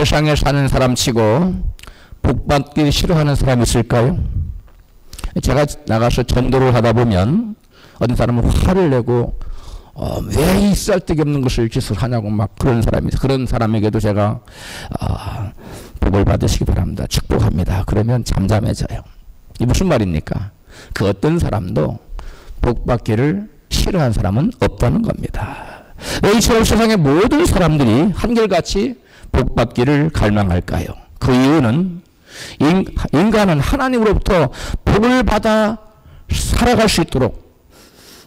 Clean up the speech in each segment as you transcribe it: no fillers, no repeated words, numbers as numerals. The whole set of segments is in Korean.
세상에 사는 사람 치고 복받기 싫어하는 사람이 있을까요? 제가 나가서 전도를 하다 보면 어떤 사람은 화를 내고 왜 이 쓸데기 없는 것을 짓을 하냐고 막 그런 사람이, 그런 사람에게도 제가 복을 받으시기 바랍니다. 축복합니다. 그러면 잠잠해져요. 이 무슨 말입니까? 그 어떤 사람도 복받기를 싫어하는 사람은 없다는 겁니다. 왜 이처럼 세상의 모든 사람들이 한결같이 복받기를 갈망할까요? 그 이유는 인간은 하나님으로부터 복을 받아 살아갈 수 있도록,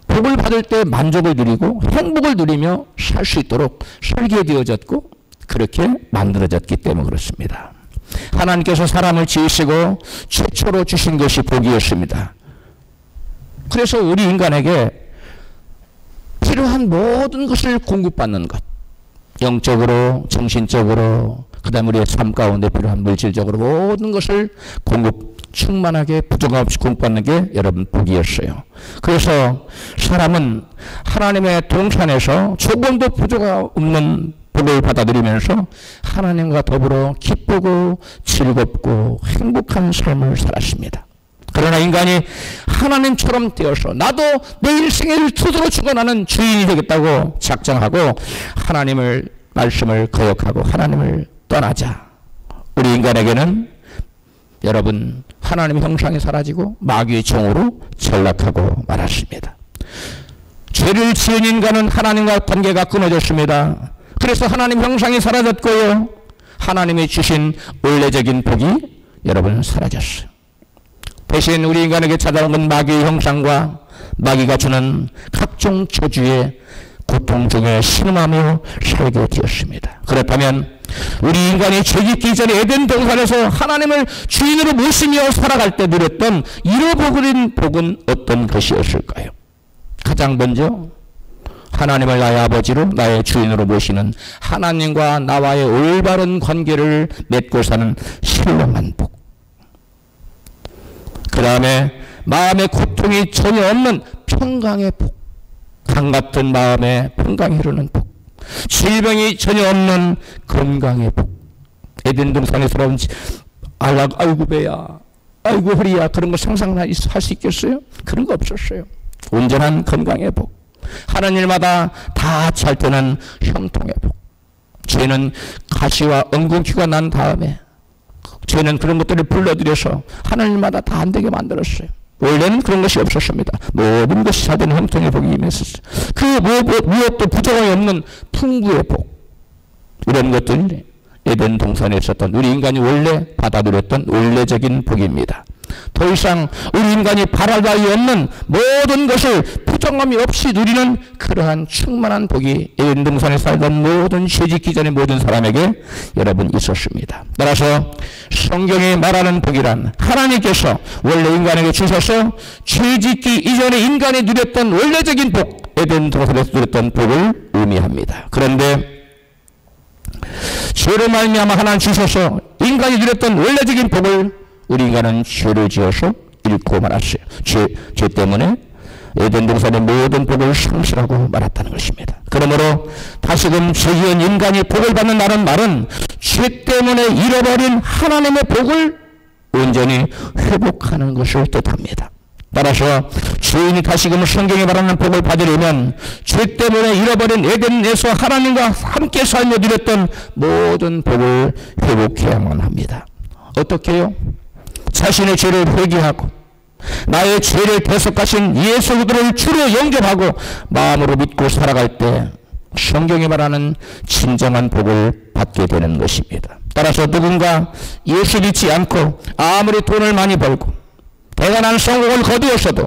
복을 받을 때 만족을 누리고 행복을 누리며 살 수 있도록 설계되어졌고 그렇게 만들어졌기 때문에 그렇습니다. 하나님께서 사람을 지으시고 최초로 주신 것이 복이었습니다. 그래서 우리 인간에게 필요한 모든 것을 공급받는 것, 영적으로, 정신적으로, 그 다음에 우리의 삶 가운데 필요한 물질적으로 모든 것을 충만하게 부족함 없이 공급받는 게 여러분 복이었어요. 그래서 사람은 하나님의 동산에서 조금도 부족함 없는 복을 받아들이면서 하나님과 더불어 기쁘고 즐겁고 행복한 삶을 살았습니다. 그러나 인간이 하나님처럼 되어서 나도 내 인생을 스스로 주고 나는 주인이 되겠다고 작정하고 하나님을 말씀을 거역하고 하나님을 떠나자 우리 인간에게는 여러분 하나님의 형상이 사라지고 마귀의 종으로 전락하고 말았습니다. 죄를 지은 인간은 하나님과 관계가 끊어졌습니다. 그래서 하나님 형상이 사라졌고요. 하나님이 주신 원래적인 복이 여러분 사라졌어요. 대신 우리 인간에게 찾아온 건 마귀의 형상과 마귀가 주는 각종 저주의 고통 중에 신음하며 살게 되었습니다. 그렇다면 우리 인간이 죄짓기 전에 에덴 동산에서 하나님을 주인으로 모시며 살아갈 때 누렸던 잃어버린 복은 어떤 것이었을까요? 가장 먼저 하나님을 나의 아버지로 나의 주인으로 모시는 하나님과 나와의 올바른 관계를 맺고 사는 신령한 복. 그 다음에 마음의 고통이 전혀 없는 평강의 복. 강 같은 마음에 평강이 흐르는 복. 질병이 전혀 없는 건강의 복. 에덴 동산에서 나온 아이고 배야, 아이고 허리야, 그런 거 상상할 수 있겠어요? 그런 거 없었어요. 온전한 건강의 복. 하는 일마다 다 잘 되는 형통의 복. 죄는 가시와 엉겅퀴가 난 다음에 죄는 그런 것들을 불러들여서 하는 일마다 다 안 되게 만들었어요. 원래는 그런 것이 없었습니다. 모든 것이 다 되는 형통의 복이 임했었어요. 그 무엇도 부족함이 없는 풍부의 복. 이런 것들이 에덴 동산에 있었던 우리 인간이 원래 받아들였던 원래적인 복입니다. 더 이상 우리 인간이 바랄 바위 없는 모든 것을 부족함이 없이 누리는 그러한 충만한 복이 에덴 동산에 살던 모든 죄짓기 전의 모든 사람에게 여러분 있었습니다. 따라서 성경이 말하는 복이란 하나님께서 원래 인간에게 주셔서 죄짓기 이전에 인간이 누렸던 원래적인 복, 에덴 동산에서 누렸던 복을 의미합니다. 그런데 죄로 말미암아 하나님 주셔서 인간이 누렸던 원래적인 복을 우리 인간은 죄를 지어서 잃고 말았어요. 죄 때문에 에덴 동산의 모든 복을 상실하고 말았다는 것입니다. 그러므로 다시금 죄 지은 인간이 복을 받는다는 말은 죄 때문에 잃어버린 하나님의 복을 온전히 회복하는 것을 뜻합니다. 따라서 죄인이 다시금 성경에 말하는 복을 받으려면 죄 때문에 잃어버린 에덴에서 하나님과 함께 살며 누렸던 모든 복을 회복해야만 합니다. 어떻게 해요? 자신의 죄를 회개하고 나의 죄를 대속하신 예수 그리스도를 주로 영접하고 마음으로 믿고 살아갈 때 성경이 말하는 진정한 복을 받게 되는 것입니다. 따라서 누군가 예수 믿지 않고 아무리 돈을 많이 벌고 대단한 성공을 거두었어도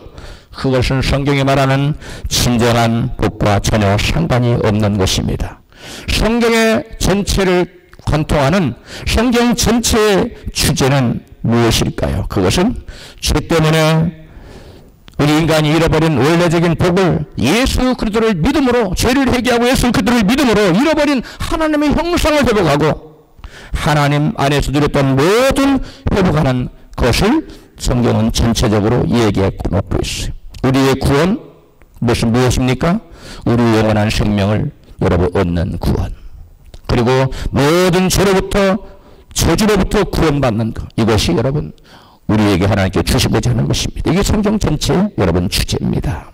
그것은 성경이 말하는 진정한 복과 전혀 상관이 없는 것입니다. 성경의 전체를 관통하는 성경 전체의 주제는 무엇일까요? 그것은 죄 때문에 우리 인간이 잃어버린 원래적인 복을 예수 그리스도를 믿음으로, 죄를 회개하고 예수 그리스도를 믿음으로 잃어버린 하나님의 형상을 회복하고 하나님 안에서 누렸던 모든 회복하는 것을 성경은 전체적으로 얘기하고 놓고 있어요. 우리의 구원 무엇입니까? 우리 영원한 생명을 여러분 얻는 구원. 그리고 모든 죄로부터 저주로부터 구원받는 것. 이것이 여러분 우리에게 하나님께 주시고자 하는 것입니다. 이게 성경 전체 여러분 주제입니다.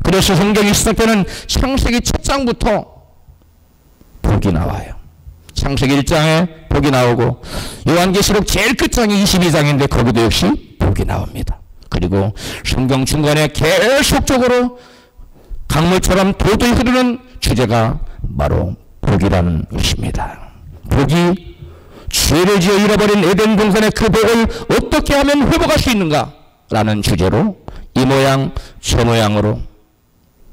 그래서 성경이 시작되는 창세기 1장부터 복이 나와요. 창세기 1장에 복이 나오고 요한계시록 제일 끝장이 22장인데 거기도 역시 복이 나옵니다. 그리고 성경 중간에 계속적으로 강물처럼 도도히 흐르는 주제가 바로 복이라는 것입니다. 복이 죄를 지어 잃어버린 에덴 동산의 그 복을 어떻게 하면 회복할 수 있는가 라는 주제로 이 모양 저 모양으로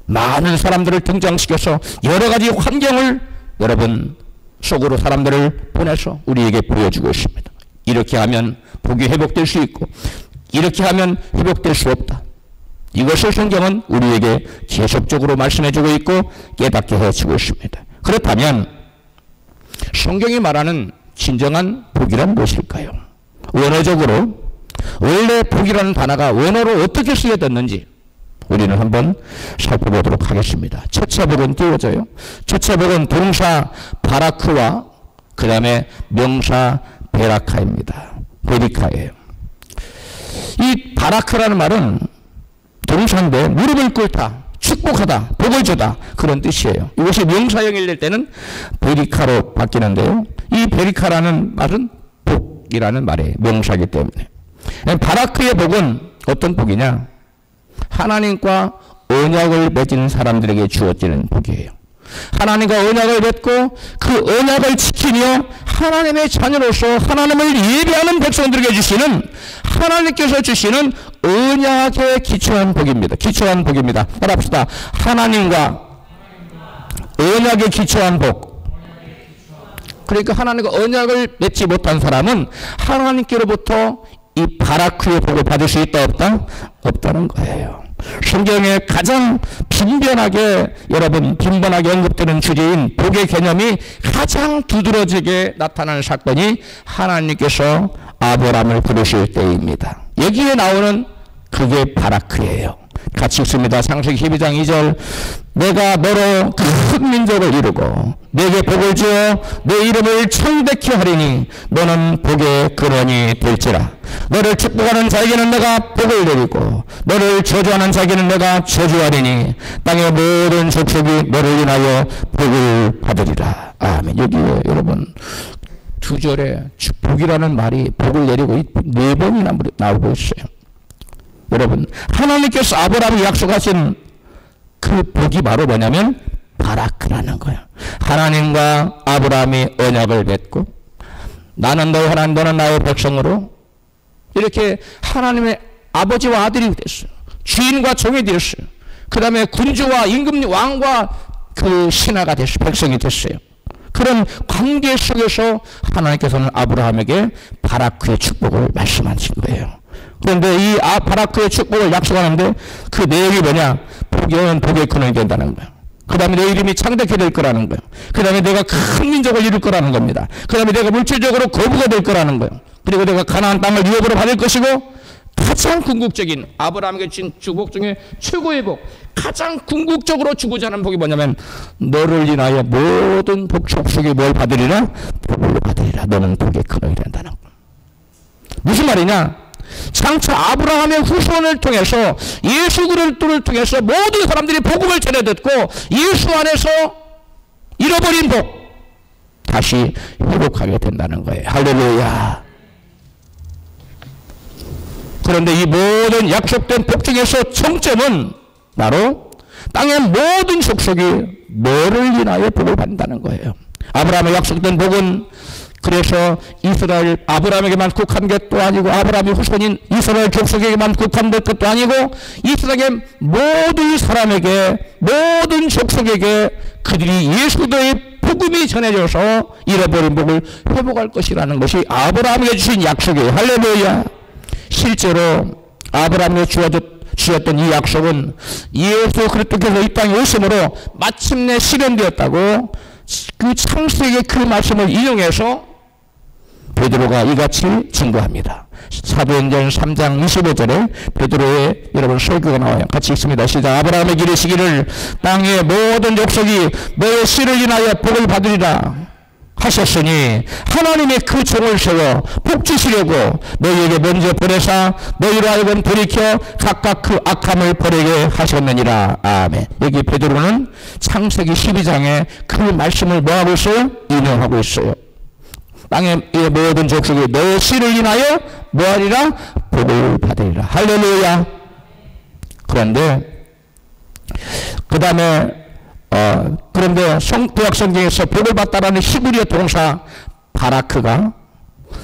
많은 사람들을 등장시켜서 여러 가지 환경을 여러분 속으로 사람들을 보내서 우리에게 보여주고 있습니다. 이렇게 하면 복이 회복될 수 있고 이렇게 하면 회복될 수 없다. 이것을 성경은 우리에게 계속적으로 말씀해주고 있고 깨닫게 해주고 있습니다. 그렇다면 성경이 말하는 진정한 복이란 무엇일까요? 원어적으로 원래 복이라는 단어가 원어로 어떻게 쓰여졌는지 우리는 한번 살펴보도록 하겠습니다. 첫째 복은 띄워져요. 첫째 복은 동사 바라크와 그 다음에 명사 베라카입니다. 베리카예요. 이 바라크라는 말은 동사인데 무릎을 꿇다, 축복하다, 복을 주다 그런 뜻이에요. 이것이 명사형일 될 때는 베리카로 바뀌는데요. 이 베리카라는 말은 복이라는 말이에요. 명사이기 때문에. 바라크의 복은 어떤 복이냐? 하나님과 언약을 맺은 사람들에게 주어지는 복이에요. 하나님과 언약을 맺고 그 언약을 지키며 하나님의 자녀로서 하나님을 예배하는 백성들에게 주시는 하나님께서 주시는 언약에 기초한 복입니다. 기초한 복입니다. 따라합시다. 하나님과 언약에 기초한 복. 그러니까 하나님과 언약을 맺지 못한 사람은 하나님께로부터 이 바라크의 복을 받을 수 있다 없다? 없다는 거예요. 성경에 가장 빈번하게 여러분 빈번하게 언급되는 주제인 복의 개념이 가장 두드러지게 나타나는 사건이 하나님께서 아브라함을 부르실 때입니다. 여기에 나오는 그게 바라크예요. 같이 읽습니다. 창세기 12장 2절 내가 너로 큰 민족을 이루고 내게 복을 주어 내 이름을 창대케 하리니 너는 복의 근원이 될지라. 너를 축복하는 자에게는 내가 복을 내리고 너를 저주하는 자에게는 내가 저주하리니 땅의 모든 족속이 너를 인하여 복을 받으리라. 아멘. 여기에 여러분 두 절에 복이라는 말이 복을 내리고 네 번이나 나오고 있어요. 여러분 하나님께서 아브라함이 약속하신 그 복이 바로 뭐냐면 바라크라는 거예요. 하나님과 아브라함이 언약을 맺고 나는 너의 하나님 너는 나의 백성으로 이렇게 하나님의 아버지와 아들이 됐어요. 주인과 종이 되었어요. 그 다음에 군주와 임금 왕과 그 신하가 됐어요. 백성이 됐어요. 그런 관계 속에서 하나님께서는 아브라함에게 바라크의 축복을 말씀하신 거예요. 그런데 이 바라크의 축복을 약속하는데 그 내용이 뭐냐? 복은 복의 근원이 된다는 거예요. 그 다음에 내 이름이 창대케 될 거라는 거예요. 그 다음에 내가 큰 민족을 이룰 거라는 겁니다. 그 다음에 내가 물질적으로 거부가 될 거라는 거예요. 그리고 내가 가나안 땅을 유업으로 받을 것이고 가장 궁극적인 아브라함에게 주신 축복 중에 최고의 복, 가장 궁극적으로 주고자 하는 복이 뭐냐면 너를 인하여 모든 족속이 뭘 받으리라? 복을 받으리라. 너는 복의 근원이 된다는 거예요. 무슨 말이냐? 장차 아브라함의 후손을 통해서 예수 그리스도를 통해서 모든 사람들이 복음을 전해 듣고 예수 안에서 잃어버린 복 다시 회복하게 된다는 거예요. 할렐루야. 그런데 이 모든 약속된 복 중에서 정점은 바로 땅의 모든 족속이 너를 인하여 복을 받는다는 거예요. 아브라함의 약속된 복은 그래서 이스라엘 아브라함에게만 국한 것도 아니고 아브라함의 후손인 이스라엘 족속에게만 국한된 것도 아니고 이스라엘 모든 사람에게 모든 족속에게 그들이 예수 그리스도의 복음이 전해져서 잃어버린 복을 회복할 것이라는 것이 아브라함에게 주신 약속이에요. 할렐루야. 실제로 아브라함에게 주었던 이 약속은 예수 그리스도께서 이 땅에 오심으로 마침내 실현되었다고 그 창세기의 그 말씀을 인용해서 베드로가 이같이 증거합니다. 사도행전 3장 25절에 베드로의 여러분 설교가 나와요. 같이 읽습니다. 시작. 아브라함에게 이르시기를 땅의 모든 족속이 너의 씨를 인하여 복을 받으리라 하셨으니 하나님의 그 종을 세워 복 주시려고 너희에게 먼저 보내사 너희로 하여금 돌이켜 각각 그 악함을 버리게 하셨느니라. 아멘. 여기 베드로는 창세기 12장에 그 말씀을 뭐하고 있어요? 인용하고 있어요. 땅의 모든 족속이 너의 씨를 인하여 뭐하리라? 복을 받으리라. 할렐루야. 그런데 그 다음에 그런데 구약 성경에서 복을 받다라는 히브리어 동사 바라크가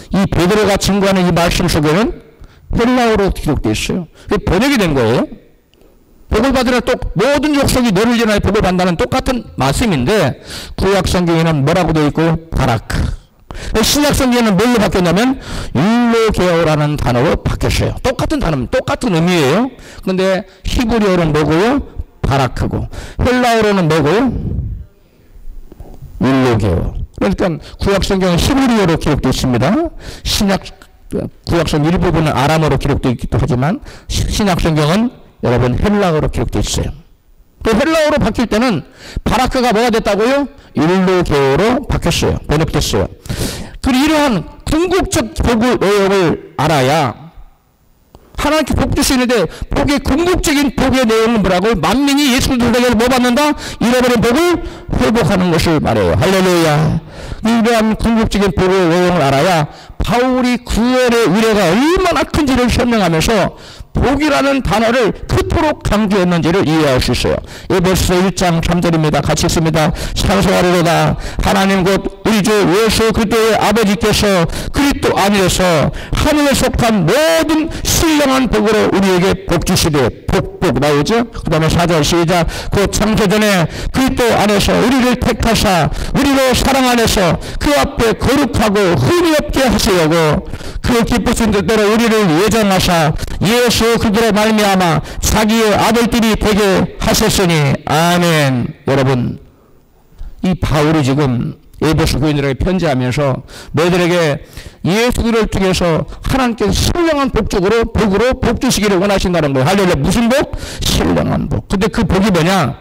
이 베드로가 증거하는 이 말씀 속에는 헬라어로 기록되어 있어요. 번역이 된 거예요. 복을 받으라 모든 족속이 너를 인하여 복을 받는다는 똑같은 말씀인데 구약 성경에는 뭐라고 되어 있고 바라크. 신약 성경에는 뭘로 바뀌었냐면 율로게오라는 단어로 바뀌었어요. 똑같은 단어, 똑같은 의미예요. 그런데 히브리어로는 뭐고요? 바라크고 헬라어로는 뭐고요? 율로게오. 그러니까 구약 성경은 히브리어로 기록되어 있습니다. 구약 성경 일부분은 아람어로 기록되어 있기도 하지만 신약 성경은 여러분 헬라어로 기록되어 있어요. 그 헬라어로 바뀔 때는 바라크가 뭐가 됐다고요? 율로게오로 바뀌었어요. 번역됐어요. 그리고 이러한 궁극적 복의 내용을 알아야 하나님께 복 주시는데 복의 궁극적인 복의 내용은 뭐라고? 만민이 예수 그리스도에게 뭐 받는다? 잃어버린 복을 회복하는 것을 말해요. 할렐루야. 이러한 궁극적인 복의 내용을 알아야 바울이 구원의 의뢰가 얼마나 큰지를 설명하면서 복이라는 단어를 그토록 강조했는지를 이해할 수 있어요. 에베소서 1장 3절입니다. 같이 읽습니다. 상소하리로다. 하나님 곧 우리 주 예수 그리스도의 아버지께서 그리스도 안에서 하늘에 속한 모든 신령한 복으로 우리에게 복 주시되 복 나오죠. 그 다음에 4절 시작. 곧 창세전에 그리스도 안에서 우리를 택하사 우리로 사랑 안에서 그 앞에 거룩하고 흠이 없게 하시려고 그 기쁘신 뜻대로 우리를 예정하사 예수 그리스도로 말미암아 자기의 아들들이 되게 하셨으니 아멘. 여러분 이 바울이 지금 에베소 교인들에게 편지하면서 너희들에게 예수 그리스도를 통해서 하나님께서 신령한 복으로 복 주시기를 원하신다는 거예요. 할렐루야. 무슨 복? 신령한 복. 근데 그 복이 뭐냐?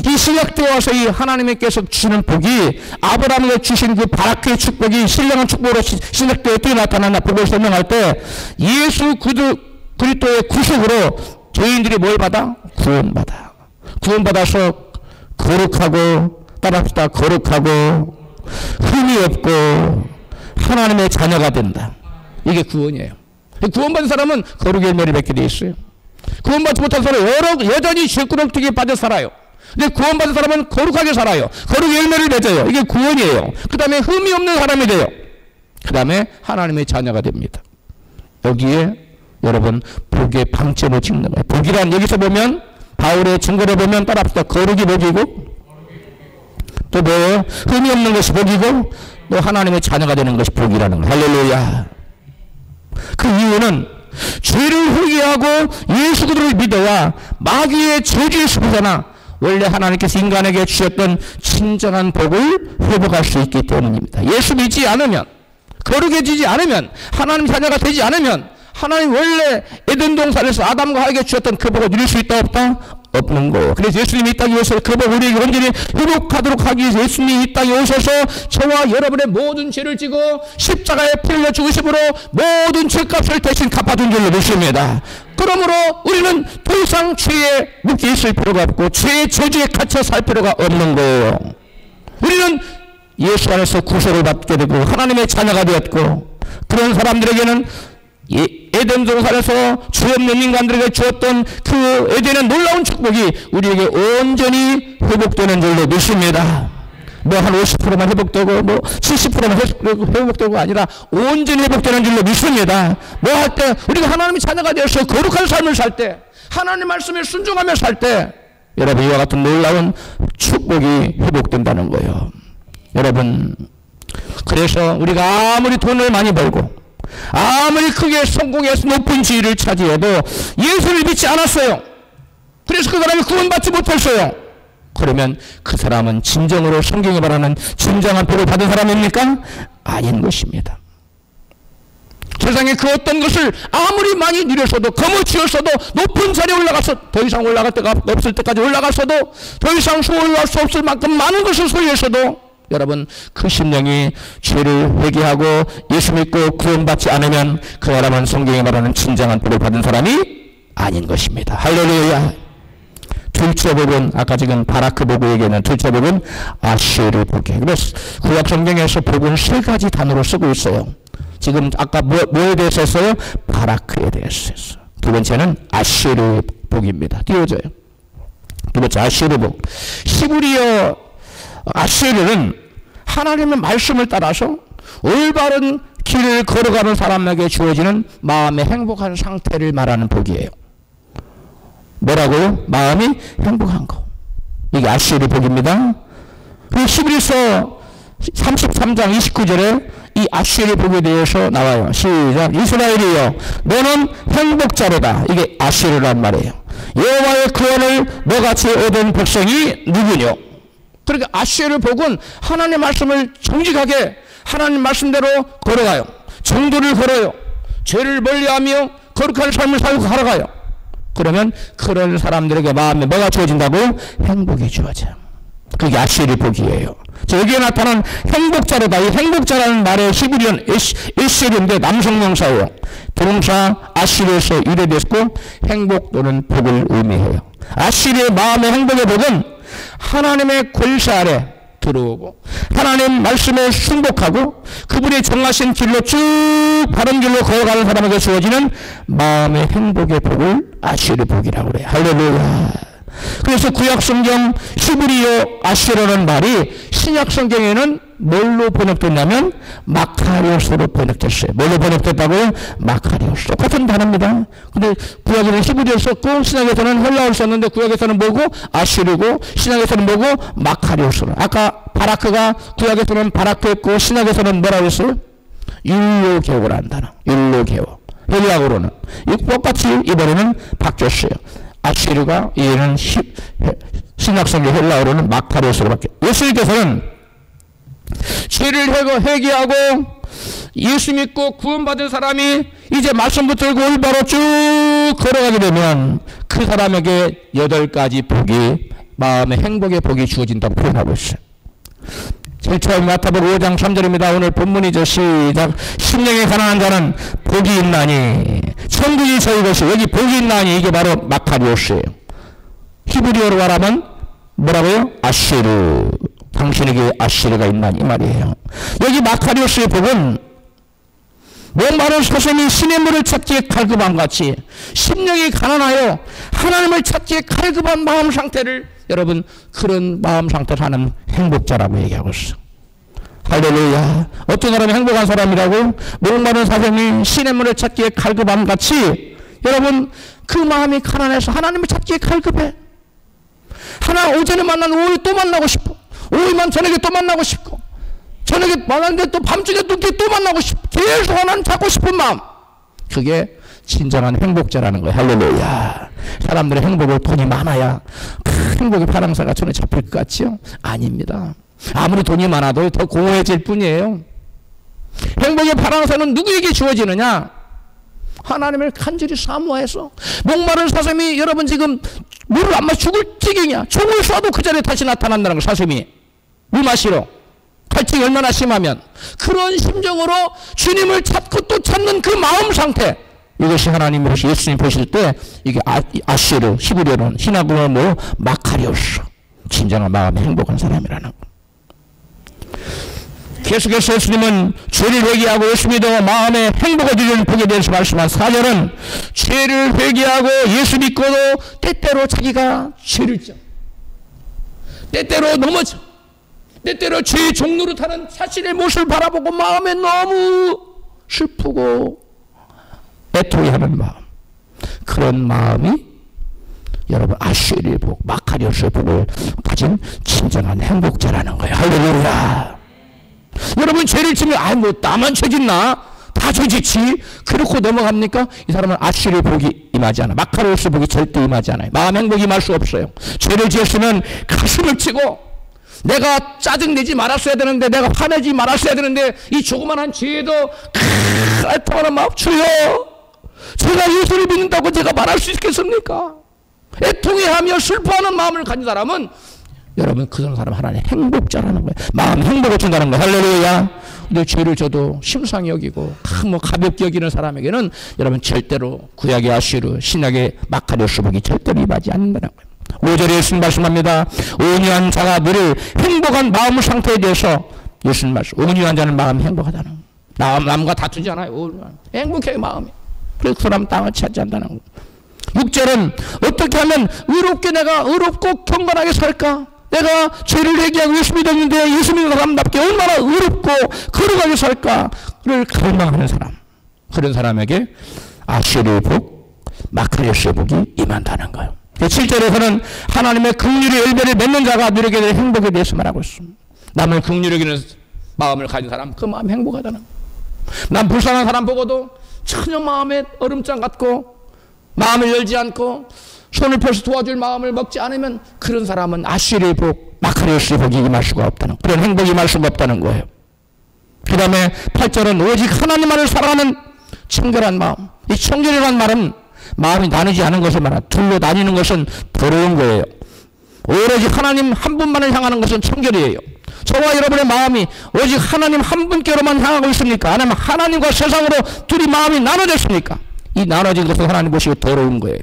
이 신약 때 와서 이 하나님께서 주시는 복이 아브라함에게 주신 그 바라크의 축복이 신령한 축복으로 신약 때 어떻게 나타나나 복을 설명할 때 예수 그리스도의 구속으로 죄인들이 뭘 받아? 구원받아서 거룩하고 따라합시다. 거룩하고 흠이 없고 하나님의 자녀가 된다. 이게 구원이에요. 구원받은 사람은 거룩의 열매를 맺게 되어 있어요. 구원받지 못한 사람은 여전히 죄구렁텅이에 빠져 살아요. 근데 구원받은 사람은 거룩하게 살아요. 거룩의 열매를 맺어요. 이게 구원이에요. 그 다음에 흠이 없는 사람이 돼요. 그 다음에 하나님의 자녀가 됩니다. 여기에 여러분 복의 방점을 찍는 거예요. 복이란 여기서 보면 바울의 증거를 보면 따라합시다. 거룩이 복이고 또 뭐예요? 흠이 없는 것이 복이고 또 하나님의 자녀가 되는 것이 복이라는 거예요. 할렐루야. 그 이유는 죄를 회개하고 예수 그리스도를 믿어야 마귀의 저주에서 벗어나 원래 하나님께서 인간에게 주셨던 진정한 복을 회복할 수 있기 때문입니다. 예수 믿지 않으면 거룩해지지 않으면 하나님 자녀가 되지 않으면 하나님 원래 에덴 동산에서 아담과 하에게 주셨던 그 복을 누릴 수 있다 없다? 없는 거예요. 그래서 예수님이 이 땅에 오셔서 그 복 우리에게 온전히 회복하도록 하기 위해서 예수님이 이 땅에 오셔서 저와 여러분의 모든 죄를 지고 십자가에 피 흘려 죽으심으로 모든 죄값을 대신 갚아준 줄로 믿습니다. 그러므로 우리는 더 이상 죄에 묶여 있을 필요가 없고 죄의 저주에 갇혀 살 필요가 없는 거예요. 우리는 예수 안에서 구속을 받게 되고 하나님의 자녀가 되었고 그런 사람들에게는 에덴 동산에서 죄 없는 인간들에게 주었던 그 에덴의 놀라운 축복이 우리에게 온전히 회복되는 줄로 믿습니다. 뭐 한 50%만 회복되고 뭐 70%만 회복되고 아니라 온전히 회복되는 줄로 믿습니다. 뭐 할 때 우리가 하나님의 자녀가 되어서 거룩한 삶을 살 때 하나님 말씀에 순종하며 살 때 여러분 이와 같은 놀라운 축복이 회복된다는 거예요. 여러분 그래서 우리가 아무리 돈을 많이 벌고 아무리 크게 성공해서 높은 지위를 차지해도 예수를 믿지 않았어요. 그래서 그 사람이 구원받지 못했어요. 그러면 그 사람은 진정으로 성경이 말하는 진정한 복을 받은 사람입니까? 아닌 것입니다. 세상에 그 어떤 것을 아무리 많이 누렸어도 거머쥐었어도 높은 산에 올라가서 더 이상 올라갈 데가 없을 때까지 올라갔어도 더 이상 소유할 수 없을 만큼 많은 것을 소유했어도 여러분 그 심령이 죄를 회개하고 예수 믿고 구원받지 않으면 그 사람은 성경에 말하는 진정한 복을 받은 사람이 아닌 것입니다. 할렐루야. 둘째 복은 아까 지금 바라크 복을 얘기하는 둘째 복은 아슈르 복이에요. 그래서 구약 성경에서 복은 세 가지 단어로 쓰고 있어요. 지금 아까 뭐에 대해서 했어요? 바라크에 대해서 했어요. 두 번째는 아슈르 복입니다. 띄워져요. 두 번째 아슈르 복. 히브리어 아슈르는 하나님의 말씀을 따라서 올바른 길을 걸어가는 사람에게 주어지는 마음의 행복한 상태를 말하는 복이에요. 뭐라고요? 마음이 행복한 거. 이게 아슈르 복입니다. 그리고 히브리서 33장 29절에 이 아슈르 복에 대해서 나와요. 시작. 이스라엘이여 너는 행복자로다. 이게 아슈르란 말이에요. 여호와의 구원을 너같이 얻은 백성이 누구뇨? 그러니까 아슈르 복은 하나님의 말씀을 정직하게 하나님 말씀대로 걸어가요. 정도를 걸어요. 죄를 멀리하며 거룩한 삶을 살고 살아가요. 그러면 그런 사람들에게 마음에 뭐가 주어진다고? 행복이 주어져요. 그게 아슈르 복이에요. 여기에 나타난 행복자로다. 이 행복자라는 말의 히브리어는 에셀인데 남성명사예요. 동사 아슈르에서 유래됐고 행복 또는 복을 의미해요. 아슈르의 마음의 행복의 복은 하나님의 권세 아래 들어오고 하나님 말씀에 순복하고 그분이 정하신 길로 쭉 바른 길로 걸어가는 사람에게 주어지는 마음의 행복의 복을 아슈르 복이라고 그래요. 할렐루야. 그래서 구약성경 히브리어 아슈르라는 말이 신약성경에는 뭘로 번역됐냐면 마카리오스로 번역됐어요. 뭘로 번역됐다고요? 마카리오스. 똑같은 단어입니다. 근데 구약에는 히브리어를 썼고 신약에서는 헬라어를 썼는데 구약에서는 뭐고? 아슈르고 신약에서는 뭐고? 마카리오스로. 아까 바라크가 구약에서는 바라크였고 신약에서는 뭐라고 했어요? 율로게오라는 단어. 율로게오. 헬라어로는 똑같이 이번에는 바뀌었어요. 아슈르가 얘는 신약성경 헬라어로는 마카리오스로 바뀌었어요. 예수님께서는 죄를 회개하고 예수 믿고 구원받은 사람이 이제 말씀 붙들고 올바로 쭉 걸어가게 되면 그 사람에게 8가지 복이 마음의 행복의 복이 주어진다고 표현하고 있어요. 제일 처음 마태복음 5장 3절입니다. 오늘 본문이죠. 시작. 심령이 가난한 자는 복이 있나니 천국이 저희 것이. 여기 복이 있나니 이게 바로 마카리오스예요. 히브리어로 말하면 뭐라고요? 아슈르. 당신에게 아슈르가 있나니 이 말이에요. 여기 마카리오스의 복은 목마른 사슴이 신의 물을 찾기에 갈급한 같이 심령이 가난하여 하나님을 찾기에 갈급한 마음 상태를 여러분 그런 마음 상태를 하는 행복자라고 얘기하고 있어. 할렐루야. 어떤 사람이 행복한 사람이라고? 목마른 사슴이 신의 물을 찾기에 갈급함 같이 여러분 그 마음이 가난해서 하나님을 찾기에 갈급해. 오전에 만난 오후에 또 만나고 싶어. 오후만 저녁에 또 만나고 싶고 저녁에 만났는데 또 밤중에 또 만나고 싶고 계속 하나님 찾고 싶은 마음. 그게 진정한 행복자라는 거예요. 할렐루야. 사람들의 행복을 돈이 많아야 행복의 파랑새가 손에 잡힐 것 같지요? 아닙니다. 아무리 돈이 많아도 더 공허해질 뿐이에요. 행복의 파랑새는 누구에게 주어지느냐? 하나님을 간절히 사모해서 목마른 사슴이 여러분 지금 물을 안 마셔 죽을 지경이야. 총을 쏴도 그 자리에 다시 나타난다는 거. 사슴이 물 마시러 갈증이 얼마나 심하면 그런 심정으로 주님을 찾고 또 찾는 그 마음 상태, 이것이 하나님 보시 예수님 보실 때 이게 아슈르 히브리어로는 신학으로 뭐 마카리오스 진정한 마음에 행복한 사람이라는 거. 계속해서 예수님은 죄를 회개하고 예수 믿어 마음에 행복을 주는 복에 대해서 말씀한 4절은 죄를 회개하고 예수 믿고도 때때로 자기가 죄를 져, 때때로 넘어져, 때때로 죄의 종로로 타는 자신의 모습을 바라보고 마음에 너무 슬프고 애통해하는 마음, 그런 마음이 여러분 아슈르의 복, 마카리오스의 복을 가진 진정한 행복자라는 거예요. 할렐루야. 여러분 죄를 지면 뭐 나만 죄 짓나? 다 죄 짓지. 그렇고 넘어갑니까? 이 사람은 아슈르의 복이 임하지 않아. 마카리오스의 복이 절대 임하지 않아요. 마음 행복이 임할 수 없어요. 죄를 지었으면 가슴을 치고 내가 짜증내지 말았어야 되는데, 내가 화내지 말았어야 되는데, 이 조그만한 죄에도 애통하는 마음, 주여, 제가 예수를 믿는다고 제가 말할 수 있겠습니까? 애통해하며 슬퍼하는 마음을 가진 사람은, 여러분, 그 사람 하나님 행복자라는 거예요. 마음 행복을 준다는 거예요. 할렐루야. 근데 죄를 져도 심상히 여기고 뭐 가볍게 여기는 사람에게는 여러분 절대로 구약의 아슈르, 신약의 마카리오스 복이 절대로 임하지 않는다는 거예요. 5절에 예수님 말씀합니다. 온유한 자가 늘 행복한 마음 상태에 대해서 예수님 말씀. 온유한 자는 마음이 행복하다는 거예요. 남과 다투지 않아요. 행복해요, 마음이. 그래서 그 사람 땅을 찾지 않는다는 거예요. 6절은 어떻게 하면 내가 의롭고 경건하게 살까? 내가 죄를 회개하고 예수 믿었는데 예수 믿는 사람답게 얼마나 의롭고 거룩하게 살까를 갈망하는 사람. 그런 사람에게 아슈르의 복, 마카리오스의 복이 임한다는 거예요. 7절에서는 하나님의 긍휼의 열매를 맺는 자가 누리게 될 행복에 대해서 말하고 있습니다. 남을 긍휼히 여기는 마음을 가진 사람, 그 마음 행복하다는 거예요. 남 불쌍한 사람 보고도 전혀 마음에 얼음장 같고 마음을 열지 않고 손을 펴서 도와줄 마음을 먹지 않으면 그런 사람은 아슈르의 복, 마카리오스의 복이 임할 수가 없다는, 그런 행복이 임할 수가 없다는 거예요. 그 다음에 8절은 오직 하나님만을 사랑하는 청결한 마음. 이 청결이라는 말은 마음이 나누지 않은 것을 말합니다. 둘로 나뉘는 것은 더러운 거예요. 오로지 하나님 한 분만을 향하는 것은 청결이에요. 저와 여러분의 마음이 오직 하나님 한 분께로만 향하고 있습니까? 아니면 하나님과 세상으로 둘이 마음이 나눠졌습니까? 이 나눠진 것은 하나님 보시고 더러운 거예요.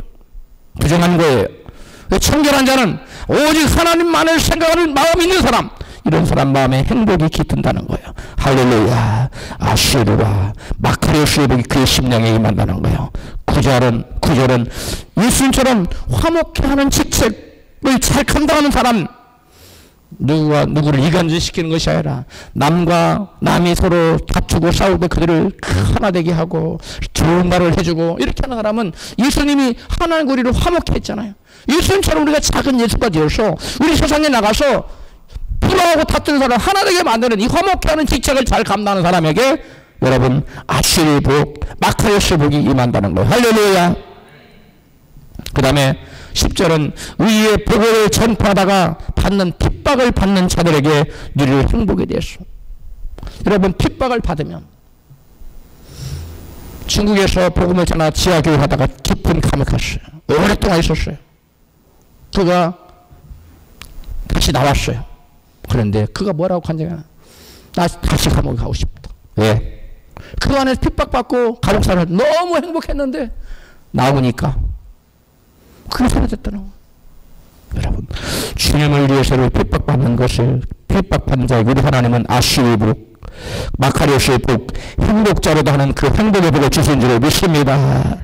부정한 거예요. 청결한 자는 오직 하나님만을 생각하는 마음이 있는 사람, 이런 사람 마음에 행복이 깃든다는 거예요. 할렐루야. 아슈르와 마카리오스의 복이 그의 심령에 임한다는 거예요. 9절은 예수님처럼 화목해 하는 직책을 잘 감당하는 사람, 누구를 이간질시키는 것이 아니라 남이 서로 다투고 싸울 때 그들을 하나 되게 하고 좋은 말을 해주고 이렇게 하는 사람은 예수님이 하나님과 우리를 화목해 했잖아요. 예수님처럼 우리가 작은 예수가 되어서 우리 세상에 나가서 불화하고 다투는 사람 하나 되게 만드는 이 화목해 하는 직책을 잘 감당하는 사람에게 여러분 아슈르의 복, 마카리오스의 복이 임한다는 거예요. 할렐루야. 그 다음에 10절은 의의 복을 전파하다가 핍박을 받는 자들에게 누릴 행복에 대해서. 여러분, 핍박을 받으면, 중국에서 복음을 전하 지하교회 하다가 깊은 감옥에 갔어요. 오랫동안 있었어요. 그가 다시 나왔어요. 그런데 그가 뭐라고 한다냐? 나 다시 감옥에 가고 싶다. 왜? 그 안에 핍박받고 감옥 생활을 너무 행복했는데 나오니까 그게 사라졌다는 거예요. 여러분, 주님을 위해서를 핍박받는 것을, 핍박받는 자에게 우리 하나님은 아슈르의 복, 마카리오스의 복, 행복자로도 하는 그 행복의 복을 주신 줄을 믿습니다.